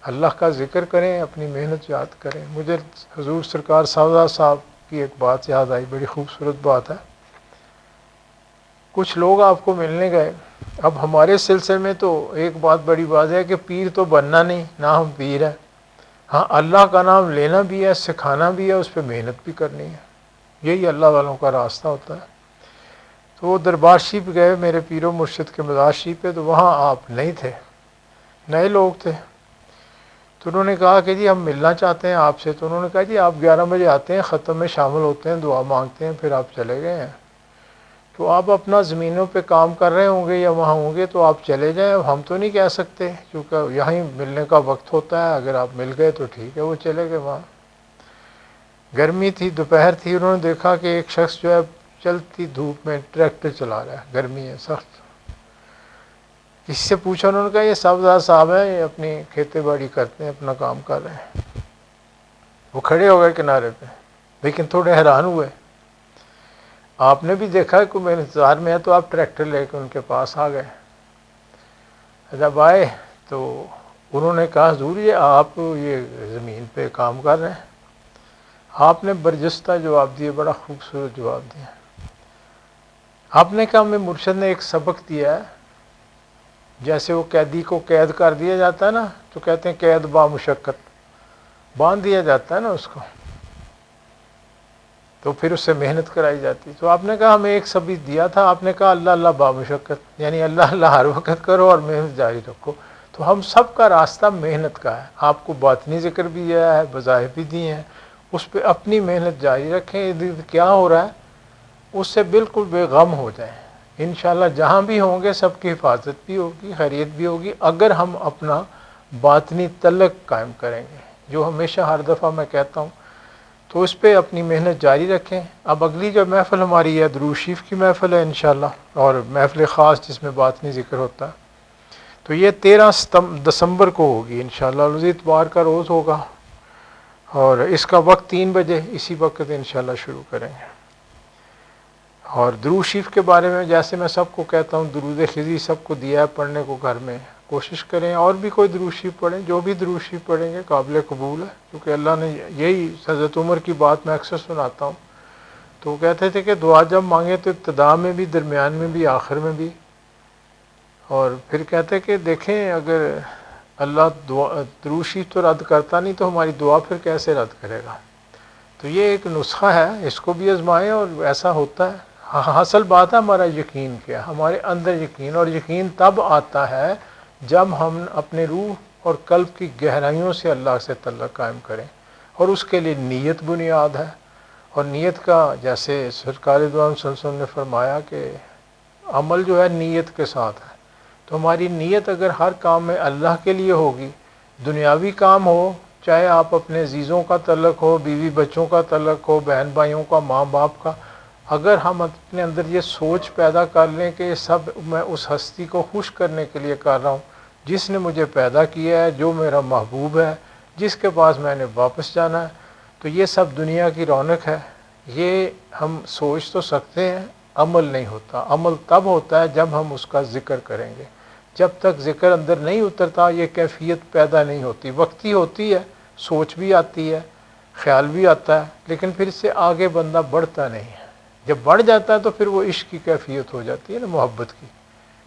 اللہ کا ذکر کریں، اپنی محنت یاد کریں۔ مجھے حضور سرکار صاحب کی ایک بات یاد آئی، بڑی خوبصورت بات ہے۔ کچھ لوگ آپ کو ملنے گئے، اب ہمارے سلسلے میں تو ایک بات بڑی بات ہے کہ پیر تو بننا نہیں، نہ ہم پیر ہیں، ہاں اللہ کا نام لینا بھی ہے، سکھانا بھی ہے، اس پہ محنت بھی کرنی ہے، یہی اللہ والوں کا راستہ ہوتا ہے۔ تو وہ دربار شریف گئے میرے پیر و مرشد کے مزار شریف پہ، تو وہاں آپ نہیں تھے، نئے لوگ تھے۔ تو انہوں نے کہا کہ جی ہم ملنا چاہتے ہیں آپ سے۔ تو انہوں نے کہا جی آپ 11 بجے آتے ہیں، ختم میں شامل ہوتے ہیں، دعا مانگتے ہیں، پھر آپ چلے گئے ہیں۔ تو آپ اپنا زمینوں پہ کام کر رہے ہوں گے یا وہاں ہوں گے تو آپ چلے جائیں، اب ہم تو نہیں کہہ سکتے کیونکہ یہیں ملنے کا وقت ہوتا ہے، اگر آپ مل گئے تو ٹھیک ہے۔ وہ چلے گئے وہاں، گرمی تھی، دوپہر تھی، انہوں نے دیکھا کہ ایک شخص جو ہے چلتی دھوپ میں ٹریکٹر چلا رہا ہے، گرمی ہے سخت۔ کسی سے پوچھا، انہوں نے کہا یہ صاحبزادہ صاحب ہیں، یہ اپنی کھیتی باڑی کرتے ہیں، اپنا کام کر رہے ہیں۔ وہ کھڑے ہو گئے کنارے پہ، لیکن تھوڑے حیران ہوئے۔ آپ نے بھی دیکھا کہ میرے انتظار میں ہے تو آپ ٹریکٹر لے کے ان کے پاس آ گئے۔ جب آئے تو انہوں نے کہا حضور یہ آپ یہ زمین پہ کام کر رہے ہیں؟ آپ نے برجستہ جواب دیے، بڑا خوبصورت جواب دیا۔ آپ نے کہا ہمیں مرشد نے ایک سبق دیا ہے، جیسے وہ قیدی کو قید کر دیا جاتا ہے نا، تو کہتے ہیں قید با مشقت، باندھ دیا جاتا ہے نا اس کو، تو پھر اس سے محنت کرائی جاتی۔ تو آپ نے کہا ہمیں ایک سبق دیا تھا، آپ نے کہا اللہ اللہ با مشقت، یعنی اللہ اللہ ہر وقت کرو اور محنت جاری رکھو۔ تو ہم سب کا راستہ محنت کا ہے، آپ کو باطنی ذکر بھی دیا ہے، وظائف بھی دیے ہیں، اس پہ اپنی محنت جاری رکھیں، ادھر کیا ہو رہا ہے اس سے بالکل بے غم ہو جائیں۔ انشاءاللہ جہاں بھی ہوں گے سب کی حفاظت بھی ہوگی، خیریت بھی ہوگی، اگر ہم اپنا باطنی تعلق قائم کریں گے، جو ہمیشہ ہر دفعہ میں کہتا ہوں۔ تو اس پہ اپنی محنت جاری رکھیں۔ اب اگلی جو محفل ہماری ہے درود شریف کی محفل ہے انشاءاللہ، اور محفل خاص جس میں باطنی ذکر ہوتا ہے، تو یہ 13 دسمبر کو ہوگی انشاءاللہ، روز اتوار کا روز ہوگا، اور اس کا وقت 3 بجے، اسی وقت انشاءاللہ شروع کریں گے۔ اور درود شریف کے بارے میں جیسے میں سب کو کہتا ہوں، درود خضی سب کو دیا ہے پڑھنے کو گھر میں، کوشش کریں اور بھی کوئی درود شریف پڑھیں، جو بھی درود شریف پڑھیں گے قابل قبول ہے، کیونکہ اللہ نے یہی حضرت عمر کی بات میں اکثر سناتا ہوں، تو وہ کہتے تھے کہ دعا جب مانگے تو ابتدا میں بھی، درمیان میں بھی، آخر میں بھی، اور پھر کہتے کہ دیکھیں اگر اللہ درود شریف تو رد کرتا نہیں تو ہماری دعا پھر کیسے رد کرے گا۔ تو یہ ایک نسخہ ہے، اس کو بھی آزمائیں اور ایسا ہوتا ہے۔ اصل بات ہے ہمارا یقین کیا، ہمارے اندر یقین، اور یقین تب آتا ہے جب ہم اپنے روح اور قلب کی گہرائیوں سے اللہ سے تعلق قائم کریں، اور اس کے لیے نیت بنیاد ہے۔ اور نیت کا جیسے سرکار دو عالم صلی اللہ علیہ وسلم نے فرمایا کہ عمل جو ہے نیت کے ساتھ ہے، تو ہماری نیت اگر ہر کام میں اللہ کے لیے ہوگی، دنیاوی کام ہو، چاہے آپ اپنے عزیزوں کا تعلق ہو، بیوی بچوں کا تعلق ہو، بہن بھائیوں کا، ماں باپ کا، اگر ہم اپنے اندر یہ سوچ پیدا کر لیں کہ یہ سب میں اس ہستی کو خوش کرنے کے لیے کر رہا ہوں جس نے مجھے پیدا کیا ہے، جو میرا محبوب ہے، جس کے پاس میں نے واپس جانا ہے، تو یہ سب دنیا کی رونق ہے۔ یہ ہم سوچ تو سکتے ہیں، عمل نہیں ہوتا۔ عمل تب ہوتا ہے جب ہم اس کا ذکر کریں گے، جب تک ذکر اندر نہیں اترتا یہ کیفیت پیدا نہیں ہوتی، وقتی ہوتی ہے، سوچ بھی آتی ہے، خیال بھی آتا ہے، لیکن پھر اس سے آگے بندہ بڑھتا نہیں ہے۔ جب بڑھ جاتا ہے تو پھر وہ عشق کی کیفیت ہو جاتی ہے نا، محبت کی،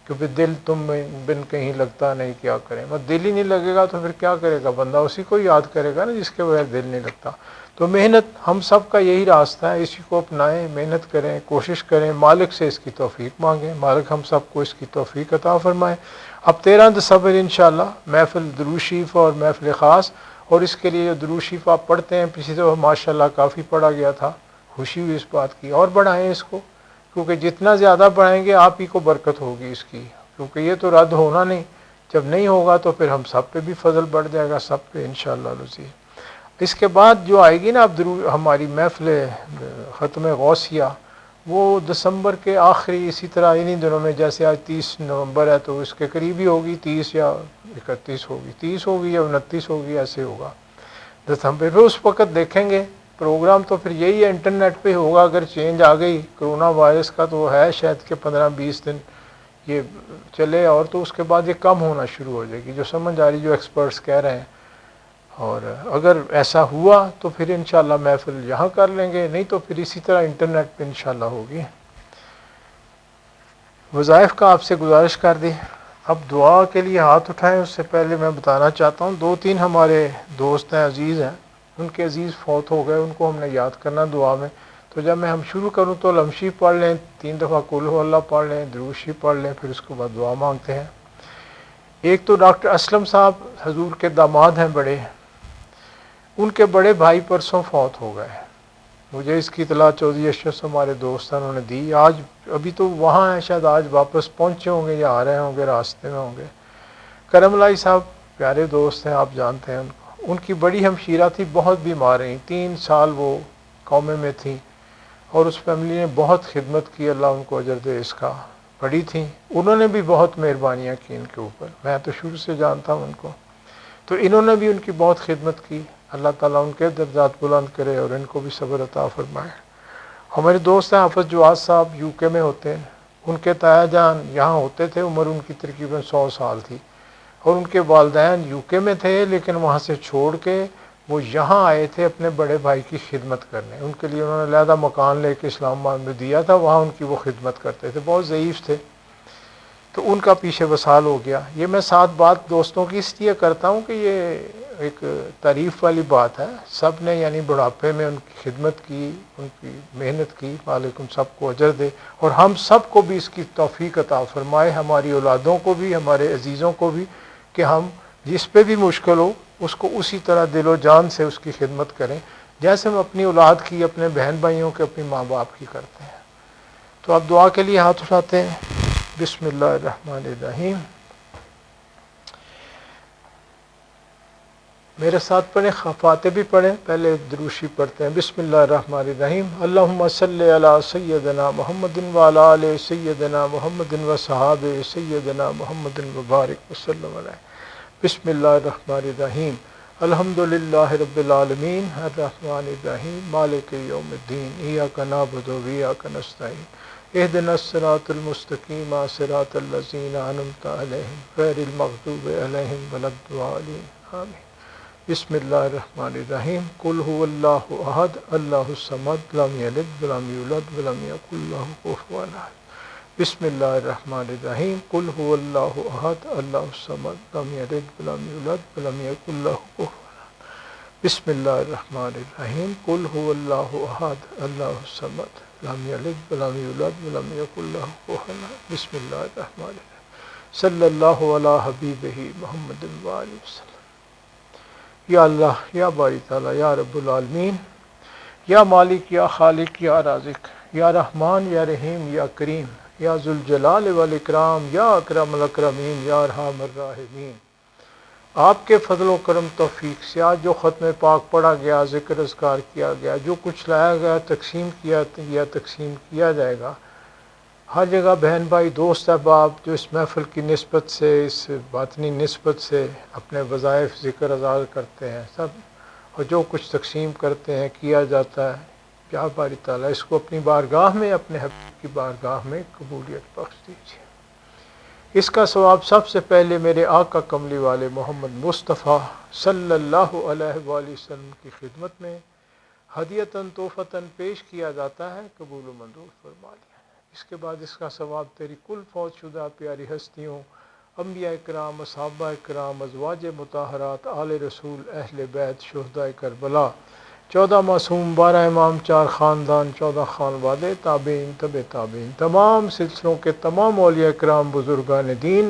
کیونکہ دل تم میں بن کہیں لگتا نہیں، کیا کریں، دل ہی نہیں لگے گا تو پھر کیا کرے گا بندہ، اسی کو یاد کرے گا نا جس کے بغیر دل نہیں لگتا۔ تو محنت ہم سب کا یہی راستہ ہے، اسی کو اپنائیں، محنت کریں، کوشش کریں، مالک سے اس کی توفیق مانگیں، مالک ہم سب کو اس کی توفیق عطا فرمائے۔ اب 13 دسمبر انشاءاللہ محفل درود شریف اور محفل خاص، اور اس کے لیے جو درود شریف آپ پڑھتے ہیں، پچھلی دفعہ ماشاءاللہ کافی پڑھا گیا تھا، خوشی ہوئی اس بات کی، اور بڑھائیں اس کو، کیونکہ جتنا زیادہ بڑھائیں گے آپ ہی کو برکت ہوگی اس کی، کیونکہ یہ تو رد ہونا نہیں، جب نہیں ہوگا تو پھر ہم سب پہ بھی فضل بڑھ جائے گا، سب پہ انشاءاللہ العزیز۔ اس کے بعد جو آئے گی نا اب ہماری محفل ختم غوثیہ، وہ دسمبر کے آخری اسی طرح انہی دنوں میں، جیسے آج 30 نومبر ہے تو اس کے قریب ہی ہوگی، 30 یا 31 ہوگی، 30 ہوگی یا 29 ہوگی، ایسے ہوگا دسمبر۔ پھر اس وقت دیکھیں گے پروگرام، تو پھر یہی ہے، انٹرنیٹ پہ ہوگا، اگر چینج آ گئی کرونا وائرس کا تو وہ ہے شاید کہ 15-20 دن یہ چلے، اور تو اس کے بعد یہ کم ہونا شروع ہو جائے گی، جو سمجھ آ رہی، جو ایکسپرٹس کہہ رہے ہیں۔ اور اگر ایسا ہوا تو پھر انشاءاللہ محفل یہاں کر لیں گے، نہیں تو پھر اسی طرح انٹرنیٹ پہ انشاءاللہ ہوگی۔ وظائف کا آپ سے گزارش کر دی، اب دعا کے لیے ہاتھ اٹھائیں۔ اس سے پہلے میں بتانا چاہتا ہوں، 2-3 ہمارے دوست ہیں، عزیز ہیں، ان کے عزیز فوت ہو گئے، ان کو ہم نے یاد کرنا دعا میں، تو جب میں ہم شروع کروں تو لمشی پڑھ لیں، 3 دفعہ قل ہو اللہ پڑھ لیں، درود شریف پڑھ لیں، پھر اس کے بعد دعا مانگتے ہیں۔ ایک تو ڈاکٹر اسلم صاحب حضور کے داماد ہیں بڑے، ان کے بڑے بھائی پرسوں فوت ہو گئے، مجھے اس کی اطلاع چودھری اشرف ہمارے دوست ہیں انہوں نے دی، آج ابھی تو وہاں ہیں، شاید آج واپس پہنچے ہوں گے یا آ رہے ہوں گے، راستے میں ہوں گے۔ کرم اللہ صاحب پیارے دوست ہیں، آپ جانتے ہیں ان کو، ان کی بڑی ہمشیرہ تھی، بہت بیمار رہیں، 3 سال وہ قومے میں تھیں، اور اس فیملی نے بہت خدمت کی، اللہ ان کو اجر دے اس کا، بڑی تھیں، انہوں نے بھی بہت مہربانیاں کی ان کے اوپر، میں تو شروع سے جانتا ہوں ان کو، تو انہوں نے بھی ان کی بہت خدمت کی، اللہ تعالیٰ ان کے درجات بلند کرے اور ان کو بھی صبر عطا فرمائے۔ ہمارے دوست ہیں حافظ جواز صاحب، یو کے میں ہوتے ہیں، ان کے تایا جان یہاں ہوتے تھے، عمر ان کی تقریباً 100 سال تھی، اور ان کے والدین یو کے میں تھے، لیکن وہاں سے چھوڑ کے وہ یہاں آئے تھے اپنے بڑے بھائی کی خدمت کرنے، ان کے لیے انہوں نے علیحدہ مکان لے کے اسلام آباد میں دیا تھا، وہاں ان کی وہ خدمت کرتے تھے، بہت ضعیف تھے، تو ان کا پیچھے وصال ہو گیا۔ یہ میں ساتھ بات دوستوں کی اس لیے کرتا ہوں کہ یہ ایک تعریف والی بات ہے، سب نے یعنی بڑھاپے میں ان کی خدمت کی، ان کی محنت کی، مالک ان سب کو اجر دے، اور ہم سب کو بھی اس کی توفیق عطا فرمائے، ہماری اولادوں کو بھی، ہمارے عزیزوں کو بھی، کہ ہم جس پہ بھی مشکل ہو اس کو اسی طرح دل و جان سے اس کی خدمت کریں، جیسے ہم اپنی اولاد کی، اپنے بہن بھائیوں کے، اپنے ماں باپ کی کرتے ہیں۔ تو آپ دعا کے لیے ہاتھ اٹھاتے ہیں۔ بسم اللہ الرحمن الرحیم، میرے ساتھ پڑھیں، فاتحہ بھی پڑھیں، پہلے درود شریف پڑھتے ہیں۔ بسم اللہ الرحمن الرحیم، اللہم صلی علی سیدنا محمد وعلی آل سیدنا محمد وصحابہ سیدنا محمد وبارک وسلم علیہ۔ بسم اللہ الرحمن الرحیم، الحمدللہ رب العالمین الرحمن الرحیم مالک یوم الدین، ایاک نعبد و ایاک نستعین، اہدنا الصراط المستقیم صراط الذین انعمت علیہم غیر المغضوب علیہم ولا الضالین، آمین۔ بسم اللہ الرحمن الرحیم، قل هو اللہ احد اللہ الصمد لم یلد ولم یولد ولم یکن لہ کفوا احد۔ بسم اللہ الرحمن الرحیم، قل هو اللہ احد اللہ الصمد لم یلد ولم یولد ولم یکن لہ کفوا احد۔ بسم اللہ الرحمن الرحیم، قل هو اللہ احد اللہ الصمد لم یلد ولم یولد ولم یکن لہ کفوا احد۔ بسم اللہ الرحمن الرحیم، صلی اللہ علی حبیبہ محمد وآلہ وسلم۔ یا اللہ، یا باری تعالیٰ، یا رب العالمین، یا مالک، یا خالق، یا رازق، یا رحمان، یا رحیم، یا کریم، یا ذوالجلال والاکرام، یا اکرم الاکرمین، یا ارحم الراحمین، آپ کے فضل و کرم توفیق سے آج جو ختم پاک پڑھا گیا، ذکر اذکار کیا گیا، جو کچھ لایا گیا، تقسیم کیا جائے گا، ہر جگہ بہن بھائی دوست احباب جو اس محفل کی نسبت سے، اس باطنی نسبت سے اپنے وظائف ذکر اذکار کرتے ہیں سب، اور جو کچھ تقسیم کرتے ہیں، کیا جاتا ہے، یا باری تعالیٰ اس کو اپنی بارگاہ میں، اپنے حبیب کی بارگاہ میں قبولیت بخش دیجیے۔ اس کا ثواب سب سے پہلے میرے آقا کملی والے محمد مصطفیٰ صلی اللہ علیہ وآلہ وسلم کی خدمت میں ہدیتاً تحفتاً پیش کیا جاتا ہے، قبول و منظور فرما لیا۔ اس کے بعد اس کا ثواب تیری کل فوت شدہ پیاری ہستیوں، انبیاء اکرام، صحابہ اکرام، ازواج مطہرات، آل رسول، اہل بیت، شہداء کربلا، 14 معصوم، 12 امام، 4 خاندان، 14 خانوادے، تابعین، تبع تابعین، تمام سلسلوں کے تمام اولیاء اکرام، بزرگان دین،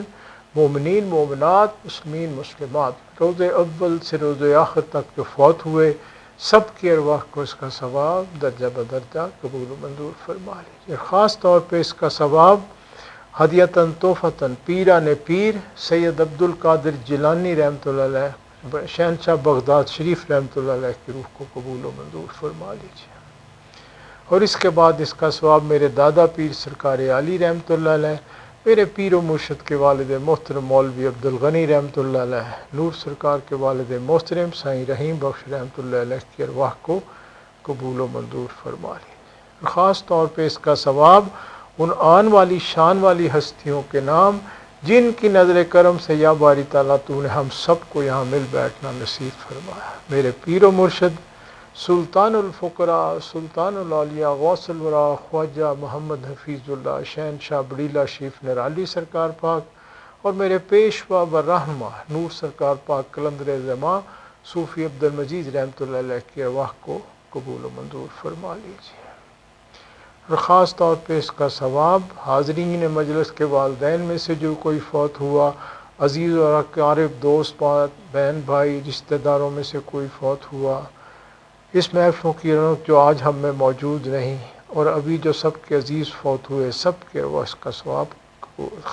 مومنین، مومنات، مسلمین، مسلمات، روز اول سے روز آخر تک جو فوت ہوئے، سب کی ارواح کو اس کا ثواب درجہ بدرجہ قبول و منظور فرما لیجیے۔ خاص طور پہ اس کا ثواب ہدیتاً تحفتاً پیران پیر سید عبدالقادر جیلانی رحمۃ اللہ علیہ، شہنشاہ بغداد شریف رحمۃ اللہ علیہ کی روح کو قبول و منظور فرما لیجیے۔ اور اس کے بعد اس کا ثواب میرے دادا پیر سرکار عالی رحمۃ اللہ علیہ، میرے پیر و مرشد کے والد محترم مولوی عبدالغنی رحمۃ اللہ علیہ، نور سرکار کے والد محترم سائیں رحیم بخش رحمۃ اللہ علیہ کی ارواح کو قبول و منظور فرما لیجیے۔ خاص طور پہ اس کا ثواب ان آن والی شان والی ہستیوں کے نام جن کی نظر کرم سے یا باری تعالیٰ تو نے ہم سب کو یہاں مل بیٹھنا نصیب فرمایا۔ میرے پیر و مرشد سلطان الفقراء، سلطان الاولیاء، غوث الورا، خواجہ محمد حفیظ اللہ شہنشاہ بڑیلہ شریف نرالی سرکار پاک، اور میرے پیشوا و رہنما نور سرکار پاک قلندر زماں صوفی عبد المجید رحمۃ اللہ علیہ کی ارواح کو قبول و منظور فرما لیجیے۔ اور خاص طور پہ اس کا ثواب حاضرین مجلس کے والدین میں سے جو کوئی فوت ہوا، عزیز اور اقارب، دوست، بہن بھائی، رشتہ داروں میں سے کوئی فوت ہوا، اس محفلوں کی رونق جو آج ہم میں موجود نہیں، اور ابھی جو سب کے عزیز فوت ہوئے، سب کے وہ اس کا ثواب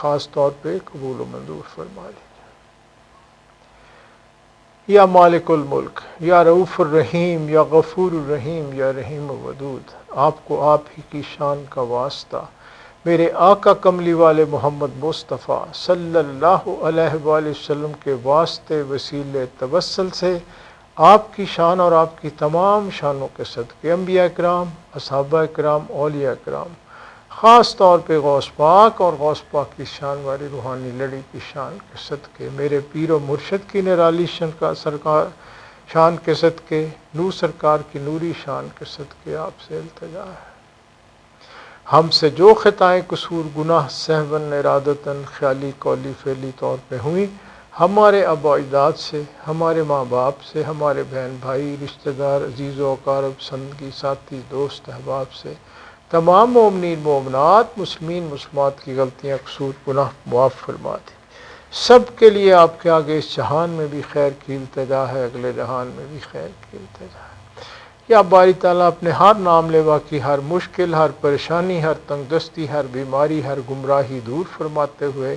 خاص طور پہ قبول و منظور فرما لیجیے۔ یا مالک الملک، یا رؤوف الرحیم، یا غفور الرحیم، یا رحیم ودود، آپ کو آپ ہی کی شان کا واسطہ میرے آقا کملی والے محمد مصطفیٰ صلی اللہ علیہ وآلہ وسلم کے واسطے وسیلے توسل سے آپ کی شان اور آپ کی تمام شانوں کے صدقے، انبیاء اکرام، اصحابہ اکرام، اولیاء اکرام، خاص طور پہ غوث پاک اور غوث پاک کی شان والی روحانی لڑی کی شان کے صدقے، میرے پیر و مرشد کی نرالی سرکار شان کے صدقے، نور سرکار کی نوری شان کے صدقے آپ سے التجا ہے۔ ہم سے جو خطائیں قصور گناہ سہون ارادتاً خیالی قولی فعلی طور پہ ہوئیں، ہمارے آباء و اجداد سے، ہمارے ماں باپ سے، ہمارے بہن بھائی، رشتہ دار، عزیز و اقارب، سنگی ساتھی، دوست احباب سے، تمام مومنین مومنات، مسلمین مسلمات کی غلطیاں قصور گناہ معاف فرما دیں۔ سب کے لیے آپ کے آگے اس جہان میں بھی خیر کی التجا ہے، اگلے جہان میں بھی خیر کی التجا ہے۔ یا باری تعالیٰ اپنے ہر نام لیوا کی ہر مشکل، ہر پریشانی، ہر تنگ دستی، ہر بیماری، ہر گمراہی دور فرماتے ہوئے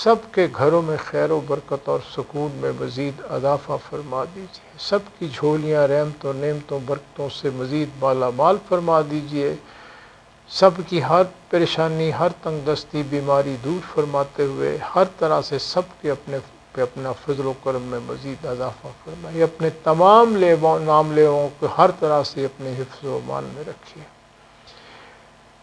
سب کے گھروں میں خیر و برکت اور سکون میں مزید اضافہ فرما دیجیے۔ سب کی جھولیاں رحمتوں، نعمتوں، برکتوں سے مزید مالا مال فرما دیجیے۔ سب کی ہر پریشانی، ہر تنگ دستی، بیماری دور فرماتے ہوئے ہر طرح سے سب کے اپنے پہ اپنا فضل و کرم میں مزید اضافہ فرمائیے۔ اپنے تمام نام لیواؤں کو ہر طرح سے اپنے حفظ و امان میں رکھیے۔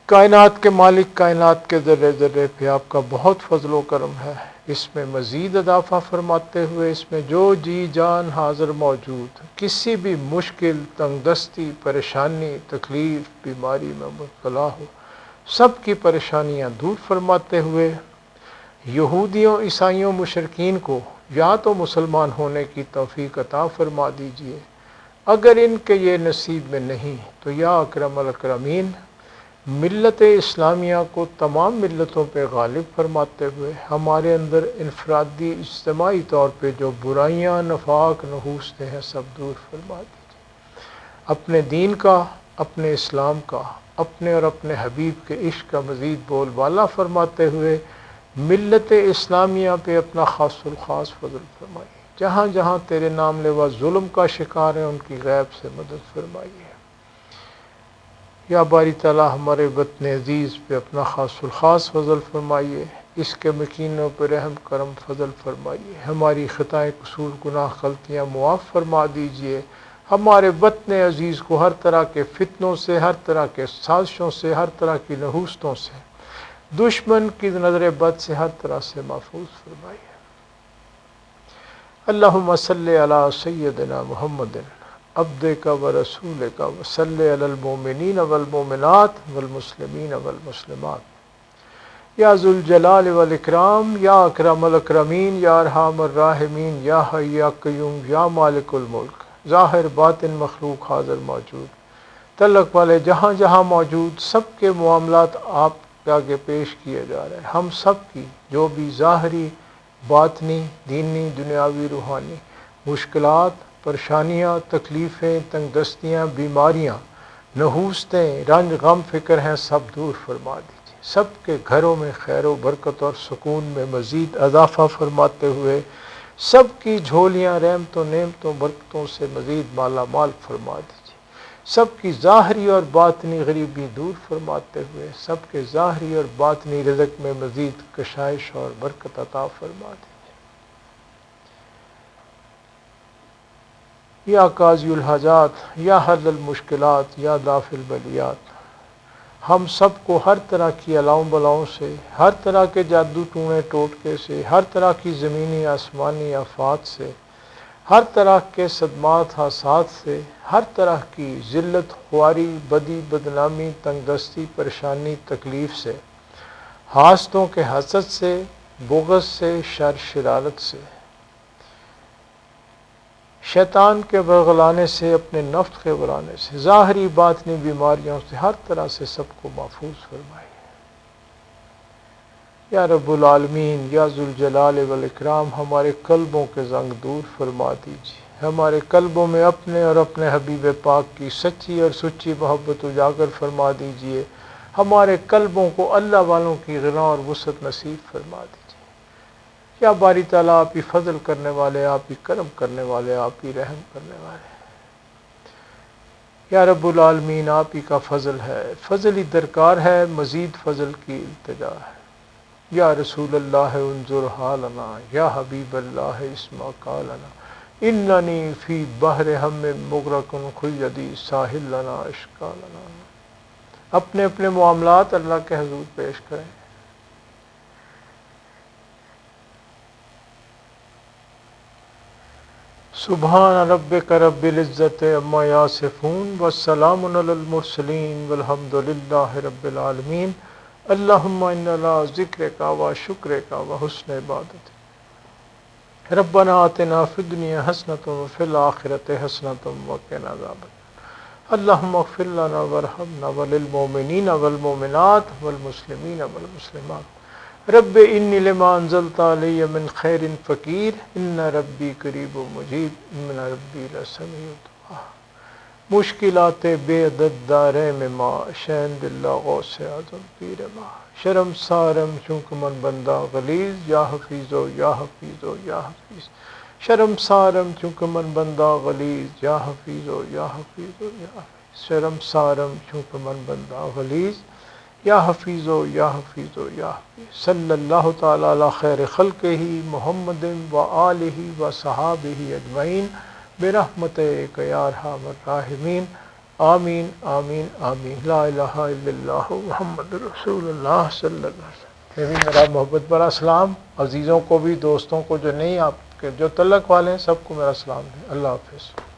کائنات کے مالک، کائنات کے ذرے ذرے پہ آپ کا بہت فضل و کرم ہے، اس میں مزید اضافہ فرماتے ہوئے اس میں جو جی جان حاضر موجود کسی بھی مشکل، تنگ دستی، پریشانی، تکلیف، بیماری میں مبتلا ہو، سب کی پریشانیاں دور فرماتے ہوئے یہودیوں، عیسائیوں، مشرکین کو یا تو مسلمان ہونے کی توفیق عطا فرما دیجیے، اگر ان کے یہ نصیب میں نہیں تو یا اکرم الاکرمین ملت اسلامیہ کو تمام ملتوں پہ غالب فرماتے ہوئے ہمارے اندر انفرادی اجتماعی طور پہ جو برائیاں، نفاق، نحوستیں ہیں سب دور فرما دیجیے۔ اپنے دین کا، اپنے اسلام کا، اپنے اور اپنے حبیب کے عشق کا مزید بول بالا فرماتے ہوئے ملت اسلامیہ پہ اپنا خاص الخاص فضل فرمائیے۔ جہاں جہاں تیرے نام لیوا ظلم کا شکار ہیں ان کی غیب سے مدد فرمائیے۔ یا باری تعالیٰ ہمارے وطن عزیز پہ اپنا خاص الخاص فضل فرمائیے، اس کے مکینوں پہ رحم کرم فضل فرمائیے، ہماری خطائیں قصور گناہ غلطیاں معاف فرما دیجیے، ہمارے وطن عزیز کو ہر طرح کے فتنوں سے، ہر طرح کے سازشوں سے، ہر طرح کی نحوستوں سے دشمن کی نظر بد سے ہر طرح سے محفوظ فرمائیے۔ اللہم صلی علی سیدنا محمد عبدک و رسولک و صلی علی المؤمنین والمؤمنات والمسلمین والمسلمات یا ذو الجلال والاکرام یا اکرم الاکرمین یا ارحم الراحمین یا حی یا قیوم یا مالک الملک، ظاہر باطن مخلوق حاضر موجود، تعلق والے جہاں جہاں موجود، سب کے معاملات آپ کے آگے پیش کیے جا رہے ہیں۔ ہم سب کی جو بھی ظاہری، باطنی، دینی، دنیاوی، روحانی مشکلات، پریشانیاں، تکلیفیں، تنگ دستیاں، بیماریاں، نحوستیں، رنج غم فکر ہیں، سب دور فرما دیجیے۔ سب کے گھروں میں خیر و برکت اور سکون میں مزید اضافہ فرماتے ہوئے سب کی جھولیاں رحمتوں، نعمتوں، برکتوں سے مزید مالا مال فرما دیجیے۔ سب کی ظاہری اور باطنی غریبی دور فرماتے ہوئے سب کے ظاہری اور باطنی رزق میں مزید کشائش اور برکت عطا فرما دیجیے۔ یا قاضی الحاجات، یا حل المشکلات، یا دافع البلیات، ہم سب کو ہر طرح کی الاؤں بلاؤں سے، ہر طرح کے جادو ٹونے ٹوٹکے سے، ہر طرح کی زمینی آسمانی آفات سے، ہر طرح کے صدمات حادثات سے، ہر طرح کی ذلت، خواری، بدی، بدنامی، تنگ دستی، پریشانی، تکلیف سے، حاسدوں کے حسد سے، بغض سے، شر شرارت سے، شیطان کے ورغلانے سے، اپنے نفس کے ورغلانے سے، ظاہری باطنی بیماریوں سے، ہر طرح سے سب کو محفوظ فرمائے۔ یا رب العالمین، یا ذوالجلال والاکرام، ہمارے قلبوں کے زنگ دور فرما دیجیے، ہمارے قلبوں میں اپنے اور اپنے حبیب پاک کی سچی اور سچی محبت اجاگر فرما دیجیے، ہمارے قلبوں کو اللہ والوں کی غنا اور وسعت نصیب فرما دیجیے۔ یا باری تعالیٰ، آپ ہی فضل کرنے والے، آپ ہی کرم کرنے والے، آپ ہی رحم کرنے والے۔ یا رب العالمین، آپ ہی کا فضل ہے، فضل ہی درکار ہے، مزید فضل کی التجا ہے۔ یا رسول اللہ انظر حالنا، یا حبیب اللہ اسمع قالنا، اننی فی بحر ہم مغرق خیدی ساحل لنا اشکالنا۔ اپنے اپنے معاملات اللہ کے حضور پیش کریں۔ سبحان ربک رب العزت عما یصفون والسلام علی المرسلین والحمد للہ رب العالمین۔ اللہم انا علی ذکرک و شکرک و حسن عبادتک۔ ربنا آتنا فی الدنیا حسنۃ وفی الآخرۃ حسنۃ وقنا عذاب النار۔ اللہم اغفر لنا وارحمنا وللمؤمنین والمؤمنات والمسلمین والمسلمات۔ رب انی لما انزلت علی من خیر فقیر، ان ربی قریب مجیب، ان ربی لسمیع الدعاء۔ مشکلات بے عدد دارے میں ماں، شین باللہ غوث اعظم پیر ماں، شرم سارم چونکہ من بندہ غلیظ، یا حفیظو یا حفیظو یا حفیظ، شرم سارم چونکہ من بندہ غلیظ، یا حفیظو یا حفیظو یا حفیظ، شرم سارم چونکہ من بندہ غلیظ، یا حفیظو یا حفیظو یا حفیظ۔ صلی اللہ تعالی علی خیر خلقہ محمد و آلہ و صحابہ اجمعین برحمتک یا ارحم الراحمین، آمین آمین آمین۔ لا الہ الا اللہ محمد رسول اللہ صلی اللہ علیہ وسلم۔ یہ بھی میرا محبت بڑا سلام، عزیزوں کو بھی، دوستوں کو جو نہیں، آپ کے جو تعلق والے ہیں، سب کو میرا سلام ہے۔ اللہ حافظ۔